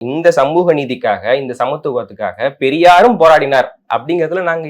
இந்த சமூக நீதிக்காக, இந்த சமத்துவத்துக்காக பெரியாரும் போராடினார் அப்படிங்கிறதுல நாங்க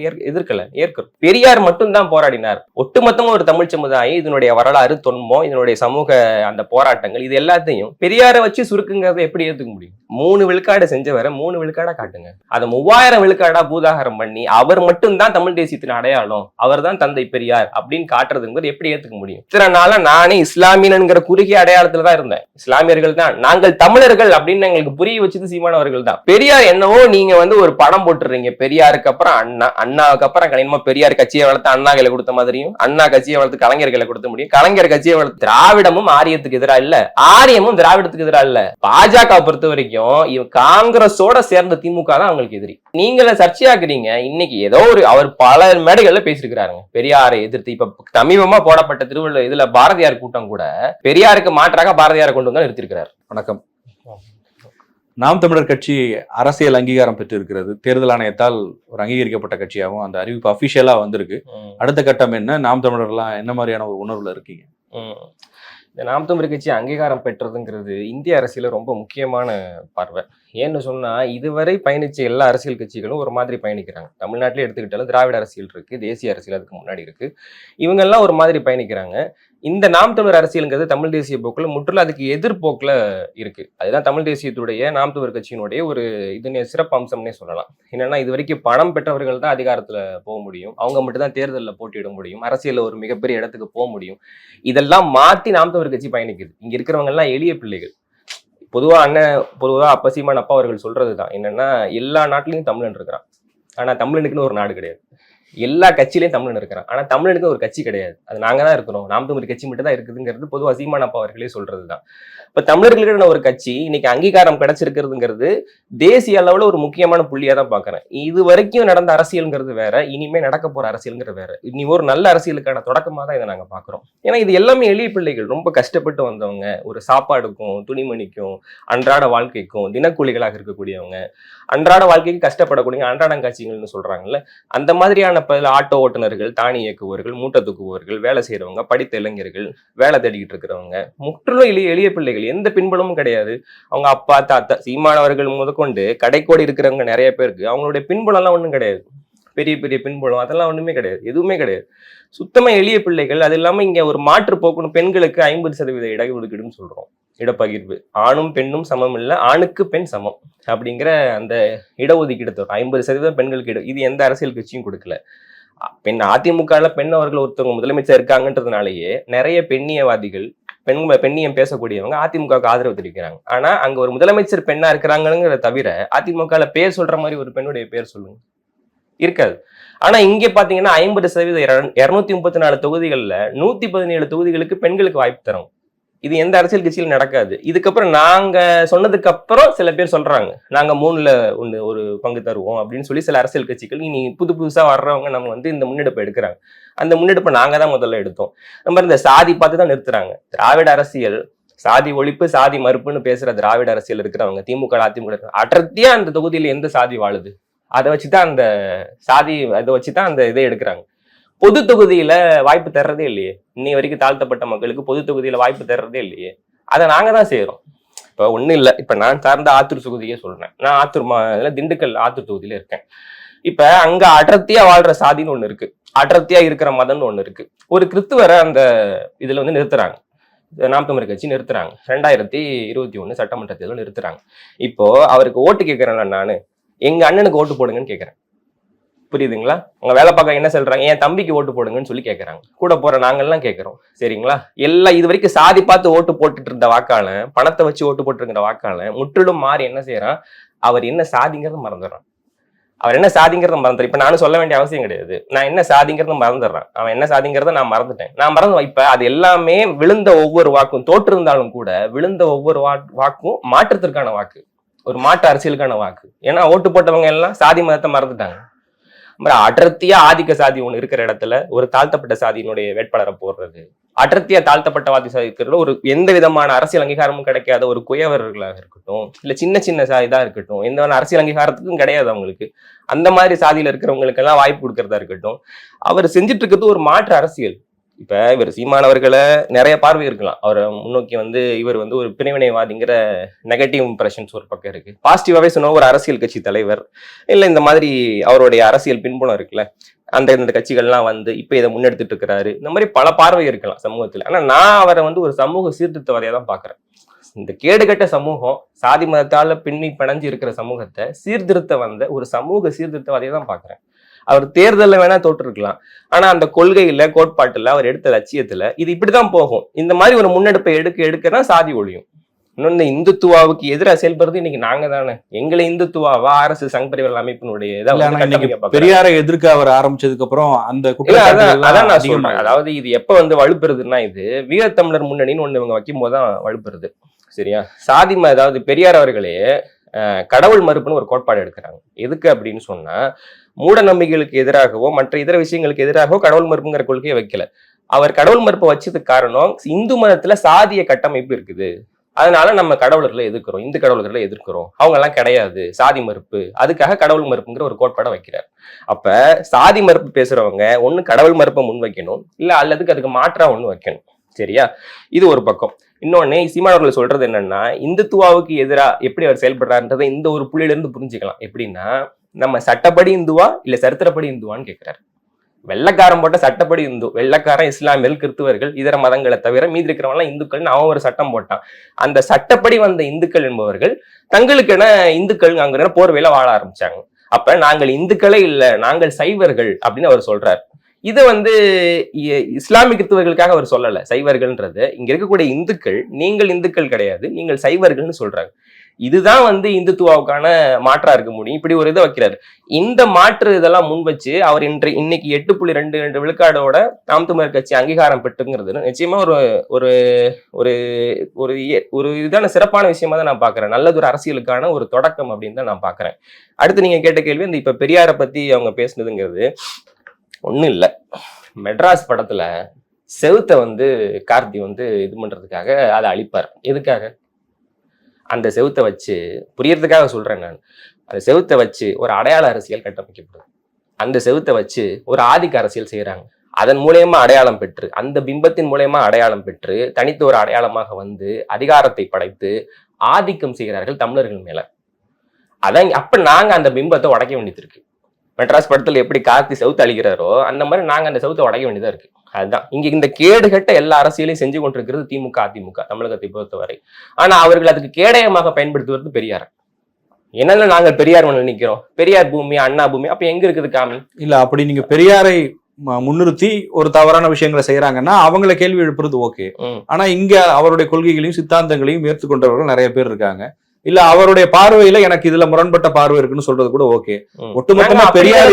ஏற்கிறோம். பெரியார் மட்டும்தான் போராடினார். ஒட்டுமொத்தமா ஒரு தமிழ் சமுதாயம் இதனுடைய வரலாறு, தொன்மம், இதனுடைய சமூக அந்த போராட்டங்கள் இது எல்லாத்தையும் பெரியாரை வச்சு சுருக்குங்கிறத எப்படி ஏத்துக்க முடியும்? 3 விழுக்காடு செஞ்சவரை 3 விழுக்காடா காட்டுங்க. அதை 3000 விழுக்காடா பூதாகரம் பண்ணி அவர் மட்டும்தான் தமிழ் தேசியத்தின் அடையாளம், அவர் தான் தந்தை பெரியார் அப்படின்னு காட்டுறதுங்கிறது எப்படி ஏத்துக்க முடியும்? இத்தனை நாளா நானே இஸ்லாமியன்கிற குறுகிய அடையாளத்துல தான் இருந்தேன். இஸ்லாமியர்கள் தான் நாங்கள் தமிழர்கள் அப்படின்னு எங்களுக்கு புரிய வச்சது சீமானவர்கள் தான். பெரியார் என்னவோ நீங்க ஒரு படம் போட்டுறீங்க, பெரியாருக்கு அப்புறம் அண்ணா, அண்ணாவுக்கு அப்புறம் கனிமா பெரியார் கட்சியை வளர்த்து அண்ணா கையில கொடுத்த மாதிரியும், அண்ணா கட்சியை வளர்த்து கலைஞர் கையில கொடுத்த முடியும், கலைஞர் கட்சியை வளர்த்து திராவிடமும் ஆரியத்துக்கு எதிரா இல்ல, ஆரியமும் திராவிடத்துக்கு எதிரா இல்ல. பாஜக பொறுத்த வரைக்கும் இவன் காங்கிரஸோட சேர்ந்த திமுக தான் அவங்களுக்கு எதிரி. நீங்கள சர்ச்சையாக்குறீங்க. இன்னைக்கு ஏதோ அவர் பல மேடைகள்ல பேசிருக்கிறாருங்க பெரியாரை எதிர்த்து. இப்ப சமீபமா போடப்பட்ட திருவள்ளுவர் இதுல பாரதியார் கூட்டம் கூட பெரியாருக்கு மாற்றாக பாரதியாரை கொண்டு வந்து நிறுத்திருக்கிறார். வணக்கம். நாம் தமிழர் கட்சி அரசியல் அங்கீகாரம் பெற்று இருக்கிறது. தேர்தல் ஆணையத்தால் ஒரு அங்கீகரிக்கப்பட்ட கட்சியாகவும் அந்த அறிவிப்பு அபிஷியலா வந்திருக்கு. அடுத்த கட்டம் என்ன? நாம் தமிழர்லாம் என்ன மாதிரியான ஒரு உணர்வுல இருக்கீங்க? இந்த நாம் தமிழர் கட்சி அங்கீகாரம் பெற்றதுங்கிறது இந்திய அரசியல ரொம்ப முக்கியமான பார்வை. ஏன்னு சொன்னா இதுவரை பயணிச்ச எல்லா அரசியல் கட்சிகளும் ஒரு மாதிரி பயணிக்கிறாங்க. தமிழ்நாட்டிலே எடுத்துக்கிட்டாலும் திராவிட அரசியல் இருக்கு, தேசிய அரசியல் அதுக்கு முன்னாடி இருக்கு. இவங்க எல்லாம் ஒரு மாதிரி பயணிக்கிறாங்க. இந்த நாம் தமிழர் அரசியல்ங்கிறது தமிழ் தேசிய போக்குல முற்றிலும் அதுக்கு எதிர்போக்குல இருக்கு. அதுதான் தமிழ் தேசியத்துடைய நாம் தமிழர் கட்சியினுடைய ஒரு சிறப்பு அம்சம்னே சொல்லலாம். என்னன்னா இது வரைக்கும் பணம் பெற்றவர்கள் தான் அதிகாரத்துல போக முடியும், அவங்க மட்டும் தான் தேர்தலில் போட்டியிட முடியும், அரசியல்ல ஒரு மிகப்பெரிய இடத்துக்கு போக முடியும். இதெல்லாம் மாத்தி நாம் தமிழர் கட்சி பயணிக்குது. இங்க இருக்கிறவங்க எல்லாம் எளிய பிள்ளைகள். பொதுவா அப்ப சீமான் அப்பா அவர்கள் சொல்றதுதான் என்னன்னா, எல்லா நாட்டிலையும் தமிழன் இருக்கிறான், ஆனா தமிழனுக்குன்னு ஒரு நாடு கிடையாது. எல்லா கட்சியிலையும் தமிழன் இருக்கிறான், ஆனா தமிழனுக்கு ஒரு கட்சி கிடையாது, அது நாங்க தான் இருக்கிறோம், நாம் தமிழ் கட்சி மட்டும் தான் இருக்குதுங்கிறது பொதுவா சீமான் அப்பா அவர்களே சொல்றதுதான். இப்ப தமிழர்களுக்கான ஒரு கட்சி இன்னைக்கு அங்கீகாரம் கிடைச்சிருக்கிறதுங்கிறது தேசிய அளவுல ஒரு முக்கியமான புள்ளியா தான் பாக்குறேன். இது வரைக்கும் நடந்த அரசியல்ங்கிறது வேற, இனிமே நடக்க போற அரசியல்ங்கிறது வேற. இனி ஒரு நல்ல அரசியலுக்கான தொடக்கமா தான் இதை நாங்க பாக்குறோம். ஏன்னா இது எல்லாமே எளிய பிள்ளைகள், ரொம்ப கஷ்டப்பட்டு வந்தவங்க, ஒரு சாப்பாடுக்கும் துணிமணிக்கும் அன்றாட வாழ்க்கைக்கும் தினக்கூலிகளாக இருக்கக்கூடியவங்க, அன்றாட வாழ்க்கைக்கு கஷ்டப்படக்கூடிய அன்றாடம் காட்சிகள்னு சொல்றாங்கல்ல, அந்த மாதிரியான ஆட்டோ ஓட்டுநர்கள், தானி இயக்குபவர்கள், மூட்டை தூக்குபவர்கள், வேலை செய்யறவங்க, படித்த இளைஞர்கள், வேலை தேடிக்கிட்டு இருக்கிறவங்க, முற்றிலும் எளிய பிள்ளைகள், எந்த பின்புலமும் கிடையாது. அவங்க அப்பா தாத்தா சீமானவர்கள் முதற்கொண்டு கடைக்கோடி இருக்கிறவங்க நிறைய பேருக்கு அவங்களுடைய பின்புலம் எல்லாம் ஒண்ணும் கிடையாது. பெரிய பெரிய பின்புலம் அதெல்லாம் ஒண்ணுமே கிடையாது, எதுவுமே கிடையாது. சுத்தமா எளிய பிள்ளைகள். அது இல்லாம இங்க ஒரு மாற்று போக்குன்னு பெண்களுக்கு 50% இடஒதுக்கீடுன்னு சொல்றோம், இடப்பகிர்வு. ஆணும் பெண்ணும் சமம் இல்லை, ஆணுக்கு பெண் சமம் அப்படிங்கிற அந்த இடஒதுக்கீடு தரும் 50% பெண்களுக்கு இது எந்த அரசியல் கட்சியும் கொடுக்கல. அதிமுக பெண் அவர்கள் ஒருத்தவங்க முதலமைச்சர் இருக்காங்கன்றதுனாலேயே நிறைய பெண்ணியவாதிகள், பெண்ணியம் பேசக்கூடியவங்க அதிமுகவுக்கு ஆதரவு தெரிவிக்கிறாங்க. ஆனா அங்க ஒரு முதலமைச்சர் பெண்ணா இருக்கிறாங்கிறத தவிர அதிமுக பேர் சொல்ற மாதிரி ஒரு பெண்ணுடைய பேர் சொல்லுங்க, இருக்காது. ஆனா இங்க பாத்தீங்கன்னா 50% 234 தொகுதிகள்ல 117 தொகுதிகளுக்கு பெண்களுக்கு வாய்ப்பு தரும். இது எந்த அரசியல் கட்சியிலும் நடக்காது. இதுக்கப்புறம் நாங்க சொன்னதுக்கு அப்புறம் சில பேர் சொல்றாங்க நாங்க 3ல் 1 ஒரு பங்கு தருவோம் அப்படின்னு சொல்லி சில அரசியல் கட்சிகள் இனி புதுசா வர்றவங்க நம்ம இந்த முன்னெடுப்பு எடுக்கிறாங்க. அந்த முன்னெடுப்பை நாங்க தான் முதல்ல எடுத்தோம். நம்ம இந்த சாதி பார்த்து தான் நிறுத்துறாங்க. திராவிட அரசியல் சாதி ஒழிப்பு, சாதி மறுப்புன்னு பேசுற திராவிட அரசியல் இருக்கிறவங்க திமுக அதிமுக அடர்த்தியா அந்த தொகுதியில எந்த சாதி வாழுது அதை வச்சுதான் அந்த இதை எடுக்கிறாங்க. பொது தொகுதியில வாய்ப்பு தர்றதே இல்லையே, இன்னை வரைக்கும் தாழ்த்தப்பட்ட மக்களுக்கு பொது தொகுதியில வாய்ப்பு தர்றதே இல்லையே. அதை நாங்க தான் செய்யறோம். இப்ப ஒண்ணும் இல்லை, இப்ப நான் சார்ந்த ஆத்தூர் தொகுதியே சொல்றேன். நான் ஆத்தூர் திண்டுக்கல் ஆத்தூர் தொகுதியில இருக்கேன். இப்ப அங்க அடர்த்தியா வாழ்ற சாதின்னு ஒண்ணு இருக்கு, அடர்த்தியா இருக்கிற மதம்னு ஒண்ணு இருக்கு. ஒரு கிறிஸ்துவரை அந்த இதுல நிறுத்துறாங்க, நாம் தமிழர் கட்சி நிறுத்துறாங்க. 2021 சட்டமன்ற தேர்தல் நிறுத்துறாங்க. இப்போ அவருக்கு ஓட்டு கேட்கிறேன்ல, நானு எங்க அண்ணனுக்கு ஓட்டு போடுங்கன்னு கேட்கிறேன். புரியுதுங்களா? அவங்க வேலை பார்க்க என்ன சொல்றாங்க, என் தம்பிக்கு ஓட்டு போடுங்கன்னு சொல்லி கேட்கறாங்க. கூட போற நாங்கெல்லாம் கேட்கிறோம். சரிங்களா? எல்லாம் இது வரைக்கும் சாதி பார்த்து ஓட்டு போட்டுட்டு இருந்த வாக்காள, பணத்தை வச்சு ஓட்டு போட்டு இருக்கிற வாக்காள முற்றிலும் மாறி என்ன செய்யறான், அவர் என்ன சாதிங்கிறத மறந்துடுறான். அவர் என்ன சாதிங்கிறத மறந்துடுறேன். இப்ப நானும் சொல்ல வேண்டிய அவசியம் கிடையாது. நான் என்ன சாதிங்கிறத மறந்துடுறேன். அவன் என்ன சாதிங்கிறத நான் மறந்துட்டேன். நான் மறந்து இப்ப அது எல்லாமே விழுந்த ஒவ்வொரு வாக்கும் தோற்று இருந்தாலும் கூட விழுந்த ஒவ்வொரு வாக்கும் மாற்றத்திற்கான வாக்கு, ஒரு மாற்று அரசியலுக்கான வாக்கு. ஏன்னா ஓட்டு போட்டவங்க எல்லாம் சாதி மதத்தை மறந்துட்டாங்க. அடர்த்தியா ஆதிக்க சாதி ஒண்ணு இருக்கிற இடத்துல ஒரு தாழ்த்தப்பட்ட சாதியினுடைய வேட்பாளரை போடுறது, அடர்த்தியா தாழ்த்தப்பட்டவாதி சாதிக்கிறதுல ஒரு எந்த விதமான அரசியல் அங்கீகாரமும் கிடைக்காத ஒரு குயவர்களாக இருக்கட்டும், இல்ல சின்ன சின்ன சாதிதான் இருக்கட்டும், எந்த அரசியல் அங்கீகாரத்துக்கும் கிடையாது அவங்களுக்கு, அந்த மாதிரி சாதியில இருக்கிறவங்களுக்கு எல்லாம் வாய்ப்பு கொடுக்கறதா இருக்கட்டும், அவர் செஞ்சுட்டு இருக்கிறது ஒரு மாற்று அரசியல். இப்ப இவர் சீமானவர்களை நிறைய பார்வை இருக்கலாம். அவரை முன்னோக்கி வந்து இவர் வந்து ஒரு பிரிவினைவாதிங்கிற நெகட்டிவ் இம்ப்ரெஷன்ஸ் ஒரு பக்கம் இருக்கு. பாசிட்டிவாவே சொன்ன ஒரு அரசியல் கட்சி தலைவர் இல்ல இந்த மாதிரி அவருடைய அரசியல் பின்புலம் இருக்குல்ல, இந்த கட்சிகள்லாம் வந்து இப்ப இதை முன்னெடுத்துட்டு இருக்கிறாரு. இந்த மாதிரி பல பார்வை இருக்கலாம் சமூகத்துல. ஆனா நான் அவரை வந்து ஒரு சமூக சீர்திருத்தவாதியா தான் பாக்குறேன். இந்த கேடுகட்ட சமூகம், சாதி மதத்தால பின்னி பிணைஞ்சு இருக்கிற சமூகத்தை சீர்திருத்த வந்த ஒரு சமூக சீர்திருத்தவாதியை தான் பாக்குறேன். அவர் தேர்தலில் வேணா தோற்று இருக்கலாம். ஆனா அந்த கொள்கையில, கோட்பாட்டுல, அவர் எடுத்த லட்சியத்துல இது இப்படிதான் போகும். இந்த மாதிரி ஒரு முன்னெடுப்பை எடுக்கதான் சாதி ஒழியும். இன்னொன்னு, இந்துத்துவாவுக்கு எதிராக செயல்படுறது இன்னைக்கு நாங்க தானே. எங்களை இந்துத்துவாவா RS சங் பரிவார் அமைப்பினுடைய பெரியாரை எதிர்க்க அவர் ஆரம்பிச்சதுக்கு அப்புறம் அந்த அதான் நான் சொல்றேன். அதாவது இது எப்ப வந்து வலுப்பெறுதுன்னா, இது வீரத்தமிழர் முன்னணின்னு ஒண்ணு இவங்க வைக்கும் போதுதான் வலுப்பெறுது. சரியா? அதாவது பெரியார் அவர்களே கடவுள் மறுப்புன்னு ஒரு கோட்பாடு எடுக்கிறாங்க. எதுக்கு அப்படின்னு சொன்னா, மூட நம்பிக்கைகளுக்கு எதிராகவோ மற்ற இதர விஷயங்களுக்கு எதிராகவோ கடவுள் மறுப்புங்கிற கொள்கையை வைக்கல. அவர் கடவுள் மறுப்பை வச்சதுக்கு காரணம், இந்து மதத்துல சாதிய கட்டமைப்பு இருக்குது, அதனால நம்ம கடவுளர்களை எதிர்க்கிறோம், இந்து கடவுளர்களை எதிர்க்கிறோம், அவங்க எல்லாம் கிடையாது, சாதி மறுப்பு, அதுக்காக கடவுள் மறுப்புங்கிற ஒரு கோட்பாடை வைக்கிறார். அப்ப சாதி மறுப்பு பேசுறவங்க ஒண்ணு கடவுள் மறுப்பை முன் வைக்கணும், இல்ல அல்லதுக்கு அதுக்கு மாற்றா ஒண்ணு வைக்கணும். சரியா? இது ஒரு பக்கம். இன்னொன்னு, சீமானவர்கள் சொல்றது என்னன்னா, இந்துத்துவாவுக்கு எதிராக எப்படி அவர் செயல்படுறாருன்றதை இந்த ஒரு புள்ளியில இருந்து புரிஞ்சுக்கலாம். எப்படின்னா, நம்ம சட்டப்படி இந்துவா இல்ல சரித்திரப்படி இந்துவான்னு கேட்கிறாரு. வெள்ளக்காரன் போட்ட சட்டப்படி இந்து, வெள்ளக்காரன் இஸ்லாமியர்கள், கிறிஸ்துவர்கள், இதர மதங்களை தவிர மீதி இருக்கிறவங்களாம் இந்துக்கள்னு அவன் ஒரு சட்டம் போட்டான். அந்த சட்டப்படி வந்த இந்துக்கள் என்பவர்கள் தங்களுக்கென இந்துக்கள் அங்க போர்வையில வாழ ஆரம்பிச்சாங்க. அப்ப நாங்கள் இந்துக்களே இல்ல, நாங்கள் சைவர்கள் அப்படின்னு அவர் சொல்றாரு. இது வந்து இஸ்லாமிய கிறிஸ்தவர்களுக்காக அவர் சொல்லல. சைவர்கள்ன்றது இங்க இருக்கக்கூடிய இந்துக்கள், நீங்கள் இந்துக்கள் கிடையாது, நீங்கள் சைவர்கள்னு சொல்றாங்க. இதுதான் வந்து இந்துத்துவாவுக்கான மாற்றா இருக்க முடியும். இப்படி ஒரு இதை வைக்கிறாரு. இந்த மாற்று இதெல்லாம் முன் வச்சு அவர் இன்னைக்கு 8.22 விழுக்காடோட நாம் தமிழர் கட்சி அங்கீகாரம் பெற்றுங்கிறது நிச்சயமா ஒரு ஒரு ஒரு ஒரு இதான சிறப்பான விஷயமா தான் நான் பாக்குறேன். நல்லதொரு அரசியலுக்கான ஒரு தொடக்கம் அப்படின்னு தான் நான் பாக்குறேன். அடுத்து நீங்க கேட்ட கேள்வி, இந்த இப்ப பெரியாரை பத்தி அவங்க பேசுனதுங்கிறது ஒண்ணும் இல்ல. மெட்ராஸ் படத்துல செவுத்த வந்து கார்த்தி வந்து இது பண்றதுக்காக அதை அழிப்பார். எதுக்காக? அந்த செவுத்தை வச்சு, புரியறதுக்காக சொல்றேன் நான், அந்த செவுத்தை வச்சு ஒரு அடையாள அரசியல் கட்டமைக்கப்படுது. அந்த செவுத்தை வச்சு ஒரு ஆதிக்க அரசியல் செய்யறாங்க. அதன் மூலயமா அடையாளம் பெற்று, அந்த பிம்பத்தின் மூலயமா அடையாளம் பெற்று தனித்த ஒரு அடையாளமாக வந்து அதிகாரத்தை படைத்து ஆதிக்கம் செய்கிறார்கள் தமிழர்கள் மேல. அதான் அப்ப நாங்க அந்த பிம்பத்தை உடைக்க வேண்டியது இருக்கு. மெட்ராஸ் படத்துல எப்படி கார்த்தி செவுத்து அழிக்கிறாரோ அந்த மாதிரி நாங்க அந்த செவுத்தை உடைக்க வேண்டியதா இருக்கு. அதுதான் இங்க இந்த கேடுகட்ட எல்லா அரசியலையும் செஞ்சு கொண்டிருக்கிறது திமுக, அதிமுக தமிழகத்தை பொறுத்தவரை. ஆனா அவர்கள் அதுக்கு கேடயமாக பயன்படுத்துவது பெரியார். என்னன்னா நாங்க பெரியார் மண்ணில் நிக்கிறோம், பெரியார் பூமி, அண்ணா பூமி, அப்ப எங்க இருக்குது காமி? இல்ல, அப்படி நீங்க பெரியாரை முன்னிறுத்தி ஒரு தவறான விஷயங்களை செய்யறாங்கன்னா அவங்கள கேள்வி எழுப்புறது ஓகே. ஆனா இங்க அவருடைய கொள்கைகளையும் சித்தாந்தங்களையும் ஏற்றுக்கொண்டவர்கள் நிறைய பேர் இருக்காங்க. இல்ல அவருடைய பார்வையில எனக்கு இதுல முரண்பட்ட பார்வை இருக்குன்னு சொல்றது கூட ஓகே. ஒட்டுமொத்தமா பெரியார்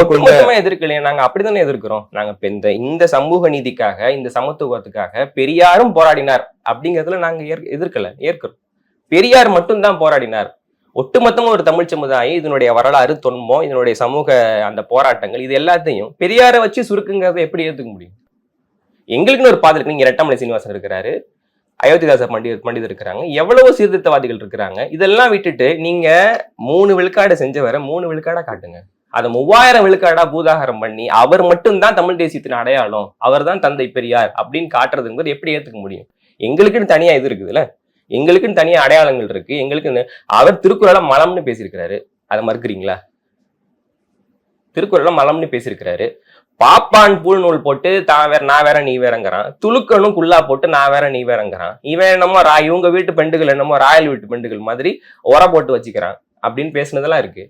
ஒட்டுமொத்தமா எதிர்க்கலையே, நாங்க அப்படித்தானே எதிர்க்கிறோம். நாங்க இந்த சமூக நீதிக்காக, இந்த சமத்துவத்துக்காக பெரியாரும் போராடினார் அப்படிங்கிறதுல நாங்க ஏற்கிறோம். பெரியார் மட்டும்தான் போராடினார். ஒட்டுமொத்தமா ஒரு தமிழ் சமுதாயம் இதனுடைய வரலாறு, தொன்மம், இதனுடைய சமூக அந்த போராட்டங்கள், இது எல்லாத்தையும் பெரியாரை வச்சு சுருக்குங்கிறத எப்படி ஏத்துக்க முடியும்? எங்களுக்குன்னு ஒரு பாதை இருக்கு. நீங்க ரெட்டமலை சீனிவாசன் இருக்கிறாரு, அயோத்திதாச பண்டிதர் இருக்கிறாங்க, எவ்வளவோ சீர்திருத்தவாதிகள் இருக்கிறாங்க. இதெல்லாம் விட்டுட்டு நீங்க 3 விழுக்காடு செஞ்சவரை 3 விழுக்காடா காட்டுங்க. அதை 3000 விழுக்காடா பூதாகரம் பண்ணி அவர் மட்டும்தான் தமிழ் தேசியத்தின் அடையாளம், அவர் தான் தந்தை பெரியார் அப்படின்னு காட்டுறதுங்கிறது எப்படி ஏத்துக்க முடியும்? எங்களுக்குன்னு தனியா இது இருக்குதுல்ல, எங்களுக்குன்னு தனியா அடையாளங்கள் இருக்கு. எங்களுக்கு அவர் திருக்குறளை மலம்னு பேசியிருக்கிறாரு, அதை மறுக்கிறீங்களா? திருக்குறளை மலம்னு பேசியிருக்கிறாரு. பாப்பான் பூல் நூல் போட்டு நான் வேற நீ வேறங்கிறான். துலுக்கணும் குல்லா போட்டு நான் வேற நீ வேறங்கிறான். இவன் என்னமோ இவங்க வீட்டு பெண்டுகள் என்னமோ ராயல் வீட்டு பெண்டுகள் மாதிரி உர போட்டு வச்சுக்கிறான் அப்படின்னு பேசுனதெல்லாம் இருக்கு.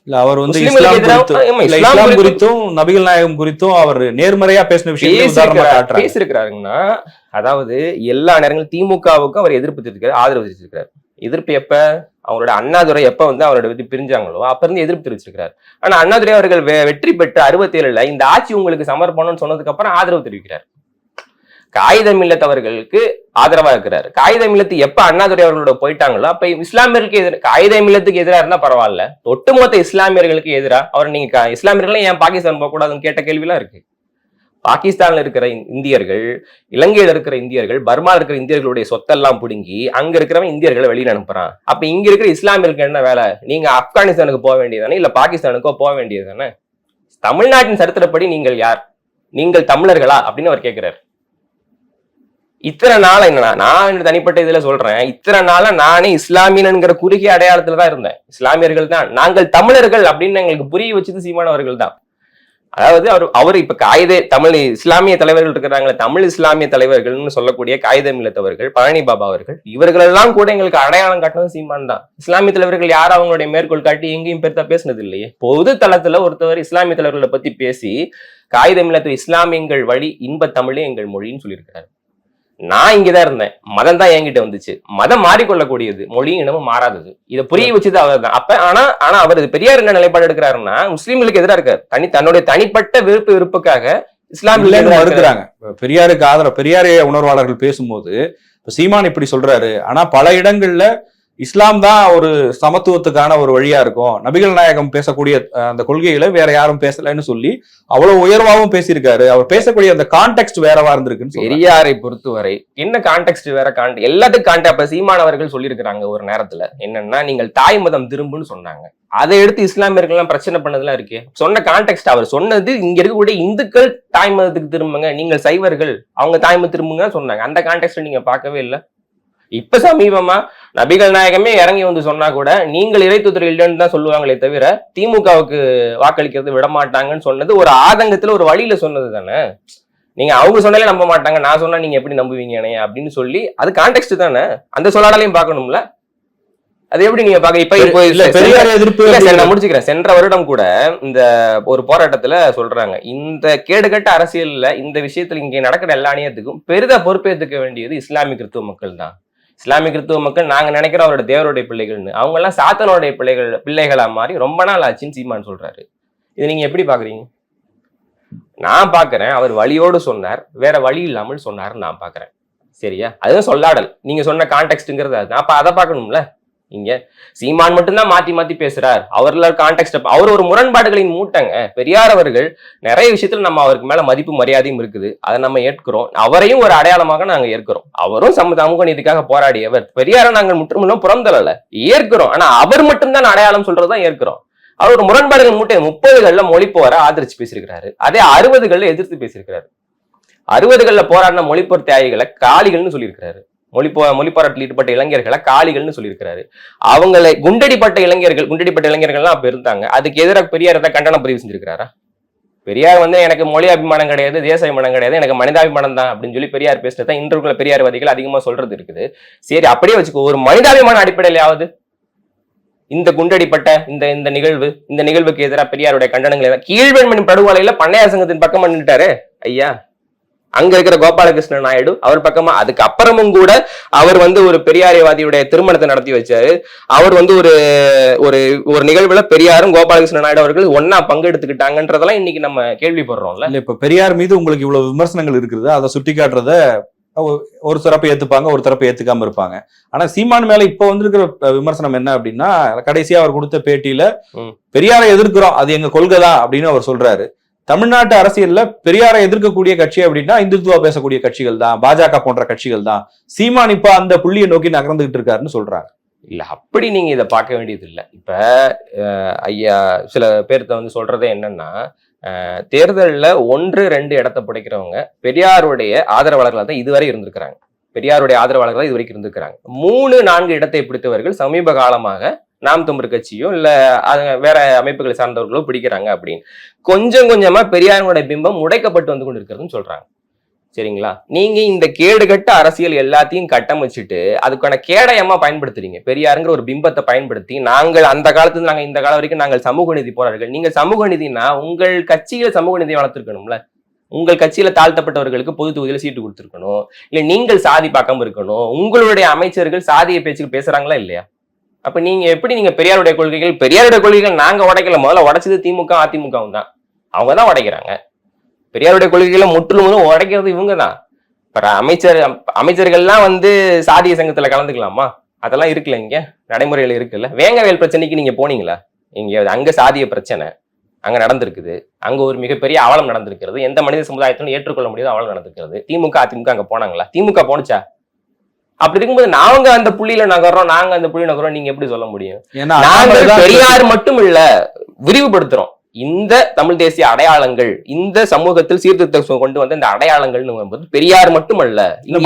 இல்ல, அவர் வந்து இஸ்லாம் குறித்தும் நபிகள் நாயகம் குறித்தும் அவர் நேர்மறையா பேசின விஷயம் பேசிருக்கிறாருங்கன்னா, அதாவது எல்லா நேரங்களும் திமுகவுக்கும் அவர் எதிர்ப்பு தெரிவிக்கிறார், ஆதரவு தெரிவிச்சிருக்கிறார். எதிர்ப்பு எப்ப? அவரோட அண்ணாதுரை எப்ப வந்து அவரோட விட்டு பிரிஞ்சாங்களோ அப்ப இருந்து எதிர்ப்பு தெரிவிச்சிருக்கிறார். ஆனா அண்ணாதுரை அவர்கள் வெற்றி பெற்று 67ல இந்த ஆட்சி உங்களுக்கு சமர்ப்பணம்னு சொன்னதுக்கு அப்புறம் ஆதரவு தெரிவிக்கிறார். காகிதமில்லத்தவர்களுக்கு ஆதரவா இருக்கிறார். காகிதமில்லத்து எப்ப அண்ணாதுரை அவர்களோட போயிட்டாங்களோ அப்ப இஸ்லாமியர்களுக்கு எதிராக, காகிதமில்லத்துக்கு எதிராக இருந்தா பரவாயில்ல, ஒட்டுமொத்த இஸ்லாமியர்களுக்கு எதிராக அவர் நீங்க இஸ்லாமியர்களே ஏன் பாகிஸ்தான் போக கூடாதுன்னு கேட்ட கேள்விலாம் இருக்கு. பாகிஸ்தான்ல இருக்கிற இந்தியர்கள், இலங்கையில இருக்கிற இந்தியர்கள், பர்மால இருக்கிற இந்தியர்களுடைய சொத்தெல்லாம் பிடுங்கி அங்க இருக்கிறவன் இந்தியர்களை வெளியில அனுப்புறான். அப்ப இங்க இருக்கிற இஸ்லாமியர்களுக்கு என்ன வேலை? நீங்க ஆப்கானிஸ்தானுக்கு போக வேண்டியதானே, இல்ல பாகிஸ்தானுக்கோ போக வேண்டியது தானே? தமிழ்நாட்டின் சரித்திரப்படி நீங்கள் யார்? நீங்கள் தமிழர்களா அப்படின்னு அவர் கேட்கிறாரு. இத்தனை நாள் என்னன்னா, நான் தனிப்பட்ட இதுல சொல்றேன், இத்தனை நாள நானே இஸ்லாமியன்ங்கிற குறுகிய அடையாளத்துல தான் இருந்தேன். இஸ்லாமியர்கள் தான் நாங்கள் தமிழர்கள் அப்படின்னு எங்களுக்கு புரிய வச்சது சீமானவர்கள் தான். அதாவது அவர் இப்ப தமிழ் இஸ்லாமிய தலைவர்கள் இருக்கிறாங்களே, தமிழ் இஸ்லாமிய தலைவர்கள்னு சொல்லக்கூடிய காயிதே மில்லத் அவர்கள், பழனி பாபா அவர்கள், இவர்களெல்லாம் கூட எங்களுக்கு அடையாளம் காட்டினது சீமான் தான். இஸ்லாமிய தலைவர்கள் யாரும் அவங்களுடைய மேற்கோள் காட்டி எங்கேயும் பெருத்தா பேசினது இல்லையே. பொது தளத்துல ஒருத்தவர் இஸ்லாமிய தலைவர்களை பத்தி பேசி காயிதே மில்லத் இஸ்லாமியங்கள் வழி இன்ப தமிழே எங்கள் மொழின்னு சொல்லியிருக்கிறாரு. நான் இங்கதான் இருந்தேன், மதம் தான் என்கிட்ட வந்துச்சு. மதம் மாறிக்கொள்ளக்கூடியது, மொழியும் இனமும் மாறாதது. இதை புரிய வச்சது அவர் தான். அப்ப ஆனா அவர் பெரியார் என்ன நிலைப்பாடு எடுக்கிறாருன்னா, முஸ்லீம்களுக்கு எதிராக இருக்காரு. தன்னுடைய தனிப்பட்ட விருப்புக்காக இஸ்லாமிய மறுக்கிறாங்க. பெரியாரிய உணர்வாளர்கள் பேசும்போது சீமான் இப்படி சொல்றாரு, ஆனா பல இடங்கள்ல இஸ்லாம் தான் ஒரு சமத்துவத்துக்கான ஒரு வழியா இருக்கும், நபிகள் நாயகம் பேசக்கூடிய அந்த கொள்கைகளை வேற யாரும் பேசலன்னு சொல்லி அவ்வளவு உயர்வாகவும் பேசியிருக்காரு. அவர் பேசக்கூடிய அந்த கான்டெக்ட் வேறவா இருந்திருக்குன்னு பெரியாரை பொறுத்தவரை என்ன கான்டெக்ட் வேற, எல்லாத்துக்கும் அப்ப சீமானவர்கள் சொல்லியிருக்கிறாங்க ஒரு நேரத்துல என்னன்னா, நீங்கள் தாய் மதம் திரும்புன்னு சொன்னாங்க. அதை எடுத்து இஸ்லாமியர்கள் எல்லாம் பிரச்சனை பண்ணதுலாம் இருக்கு. சொன்ன கான்டெக்ட் அவர் சொன்னது, இங்க இருக்கக்கூடிய இந்துக்கள் தாய் மதத்துக்கு திரும்புங்க, நீங்கள் சைவர்கள் அவங்க தாய் மதம் திரும்புங்க சொன்னாங்க. அந்த கான்டெக்ட் நீங்க பார்க்கவே இல்லை. இப்ப சமீபமா நபிகள் நாயகமே இறங்கி வந்து சொன்னா கூட நீங்கள் இறைத்துறை இல்லைன்னு தான் சொல்லுவாங்களே தவிர திமுகவுக்கு வாக்களிக்கிறது விட மாட்டாங்கன்னு சொன்னது ஒரு ஆதங்கத்துல ஒரு வழியில சொன்னது தானே. நீங்க அவங்க சொன்னாலே நம்ப மாட்டாங்க, நான் சொன்னா நீங்க எப்படி நம்புவீங்க அப்படின்னு சொல்லி அது கான்டெக்ட் தானே. அந்த சொல்லாடலையும் பார்க்கணும்ல. அது எப்படி நீங்க பாக்க இப்ப நான் முடிச்சுக்கிறேன். சென்ற வருடம் கூட இந்த ஒரு போராட்டத்துல சொல்றாங்க, இந்த கேடுகட்ட அரசியல்ல இந்த விஷயத்துல இங்க நடக்கிற எல்லா அநியாயத்துக்கும் பெரிதா பொறுப்பேற்றுக்க வேண்டியது இஸ்லாமிய கிறிஸ்துவ மக்கள் தான். இஸ்லாமிய கிறிஸ்துவ மக்கள் நாங்க நினைக்கிறோம் அவரோட தேவருடைய பிள்ளைகள்னு, அவங்க எல்லாம் சாத்தனுடைய பிள்ளைகளா மாறி ரொம்ப நாள் ஆச்சுன்னு சீமான் சொல்றாரு. இது நீங்க எப்படி பாக்குறீங்க? நான் பாக்குறேன் அவர் வழியோடு சொன்னார், வேற வழி இல்லாமல் சொன்னாருன்னு நான் பாக்குறேன். சரியா? அதுதான் சொல்லாடல். நீங்க சொன்ன கான்டெக்ட்ங்கிறது அது. அப்ப அதை பார்க்கணும்ல. இங்க சீமான் மட்டும்தான் மாத்தி மாத்தி பேசுறார். அவர்ல கான்டெக்ட், அவர் ஒரு முரண்பாடுகளின் மூட்டங்க. பெரியார் அவர்கள் நிறைய விஷயத்துல நம்ம அவருக்கு மேல மதிப்பு மரியாதையும் இருக்குது, அதை நம்ம ஏற்கிறோம். அவரையும் ஒரு அடையாளமாக நாங்க ஏற்கிறோம். அவரும் சமூக நீதிக்காக போராடியவர். பெரியாரை நாங்கள் முற்றுமுழும் புறந்தளல ஏற்கிறோம். ஆனா அவர் மட்டும்தான் அடையாளம் சொல்றதுதான் ஏற்கிறோம். அவர் ஒரு முரண்பாடுகள் மூட்டை 30கள்ல மொழிப்போரை ஆதரிச்சு பேசியிருக்கிறாரு, அதே 60கள்ல எதிர்த்து பேசியிருக்கிறாரு. 60கள்ல போராடின மொழிப்போர் தியாகிகளை காளிகள்னு சொல்லியிருக்கிறாரு. மொழிப்போராட்டில் ஈடுபட்ட இளைஞர்களை காளிகள்னு சொல்லியிருக்கிறாரு. அவங்களை குண்டடிப்பட்ட இளைஞர்கள்லாம் அப்ப இருந்தாங்க. அதுக்கு எதிராக பெரியார் ஏதாவது கண்டனம் பதிவு செஞ்சிருக்கிறாரா? பெரியார் எனக்கு மொழி அபிமானம் கிடையாது, தேச அபிமானம் கிடையாது, எனக்கு மனிதாபிமானம் தான் அப்படின்னு சொல்லி பெரியார் பேசுறதுதான் இன்றைக்குள்ள பெரியார்வாதிகள் அதிகமா சொல்றது இருக்குது. சரி, அப்படியே வச்சுக்கோ. ஒரு மனிதாபிமான அடிப்படையிலாவது இந்த குண்டடிப்பட்ட இந்த நிகழ்வுக்கு எதிராக பெரியாருடைய கண்டனங்கள் கீழ்வெண்மணி படுகொலையில பண்ணையார் சங்கத்தின் பக்கம் பண்ணிட்டாரு ஐயா. அங்க இருக்கிற கோபாலகிருஷ்ண நாயுடு அவர் பக்கமா, அதுக்கு அப்புறமும் கூட அவர் ஒரு பெரியாரியவாதியுடைய திருமணத்தை நடத்தி வச்சாரு. அவர் ஒரு நிகழ்வுல பெரியாரும் கோபாலகிருஷ்ண நாயுடு அவர்கள் ஒன்னா பங்கெடுத்துக்கிட்டாங்கன்றதெல்லாம் இன்னைக்கு நம்ம கேள்விப்படுறோம்ல. இப்ப பெரியார் மீது உங்களுக்கு இவ்வளவு விமர்சனங்கள் இருக்குது, அதை சுட்டி காட்டுறத ஒரு தரப்பு ஏத்துப்பாங்க, ஒரு தரப்பு ஏத்துக்காம இருப்பாங்க. ஆனா சீமான் மேல இப்ப வந்திருக்கிற விமர்சனம் என்ன அப்படின்னா, கடைசியா அவர் கொடுத்த பேட்டியில பெரியாரை எதிர்க்கிறோம், அது எங்க கொள்கை தான் அப்படின்னு அவர் சொல்றாரு. தமிழ்நாட்டு அரசியல்ல பெரியாரை எதிர்க்கக்கூடிய கட்சி அப்படின்னா இந்துத்துவா பேசக்கூடிய கட்சிகள் தான், பாஜக போன்ற கட்சிகள் தான். சீமான் இப்ப அந்த புள்ளியை நோக்கி நகர்ந்துகிட்டு இருக்காருன்னு சொல்றாங்க. இல்ல, அப்படி நீங்க இதை பார்க்க வேண்டியது இல்லை. இப்ப ஐயா சில பேர்த்த சொல்றதே என்னன்னா, தேர்தல்ல 1-2 இடத்தை பிடிக்கிறவங்க பெரியாருடைய ஆதரவாளர்களாக தான் இதுவரை இருந்திருக்கிறாங்க. பெரியாருடைய ஆதரவாளர்களாக இது வரைக்கும் இருந்திருக்கிறாங்க. 3-4 இடத்தை பிடித்தவர்கள் சமீப காலமாக நாம் தமிழர் கட்சியோ இல்ல வேற அமைப்புகளை சார்ந்தவர்களோ பிடிக்கிறாங்க அப்படின்னு கொஞ்சம் கொஞ்சமா பெரியாருடைய பிம்பம் உடைக்கப்பட்டு வந்து கொண்டு இருக்கிறதுன்னு சொல்றாங்க. சரிங்களா? நீங்க இந்த கேடுகட்ட அரசியல் எல்லாத்தையும் கட்டமைச்சிட்டு அதுக்கான கேடயமா பயன்படுத்துறீங்க. பெரியாருங்கிற ஒரு பிம்பத்தை பயன்படுத்தி நாங்கள் அந்த காலத்துல நாங்க இந்த காலம் வரைக்கும் நாங்கள் சமூக நீதி போராளிகள். நீங்க சமூக நீதினா உங்கள் கட்சியில சமூக நீதியை வளர்த்துருக்கணும்ல. உங்கள் கட்சியில தாழ்த்தப்பட்டவர்களுக்கு பொது தொகுதியில சீட்டு கொடுத்துருக்கணும். இல்ல நீங்கள் சாதி பார்க்காம இருக்கணும். உங்களுடைய அமைச்சர்கள் சாதிய பேச்சுக்கு பேசுறாங்களா இல்லையா? அப்ப நீங்க பெரியாருடைய கொள்கைகள் நாங்க உடைக்கல. முதல்ல உடைச்சது திமுக அதிமுகவும் தான். அவங்கதான் உடைக்கிறாங்க. பெரியாருடைய கொள்கைகளை முற்றிலும் உடைக்கிறது இவங்க தான். அமைச்சர்கள்லாம் சாதிய சங்கத்துல கலந்துக்கலாமா? அதெல்லாம் இருக்குல்ல, இங்க நடைமுறையில இருக்குல்ல. வேங்கவேல் பிரச்சனைக்கு நீங்க போனீங்களா? இங்க அங்க சாதிய பிரச்சனை அங்க நடந்திருக்குது. அங்க ஒரு மிகப்பெரிய அவலம் நடந்திருக்கிறது. எந்த மனித சமுதாயத்திலும் ஏற்றுக்கொள்ள முடியாத அவலம் நடந்திருக்கிறது. திமுக அதிமுக அங்க போனாங்களா? திமுக போனுச்சா? அப்படி இருக்கும்போது நாங்க அந்த புள்ளியில நகர்றோம், நீங்க எப்படி சொல்ல முடியும்? நாங்கள் பெரியார் மட்டும் இல்ல விரிவுபடுத்துறோம். இந்த தமிழ் தேசிய அடையாளங்கள், இந்த சமூகத்தில் சீர்திருத்தம் கொண்டு வந்த இந்த அடையாளங்கள்னு பெரியார் மட்டுமல்ல,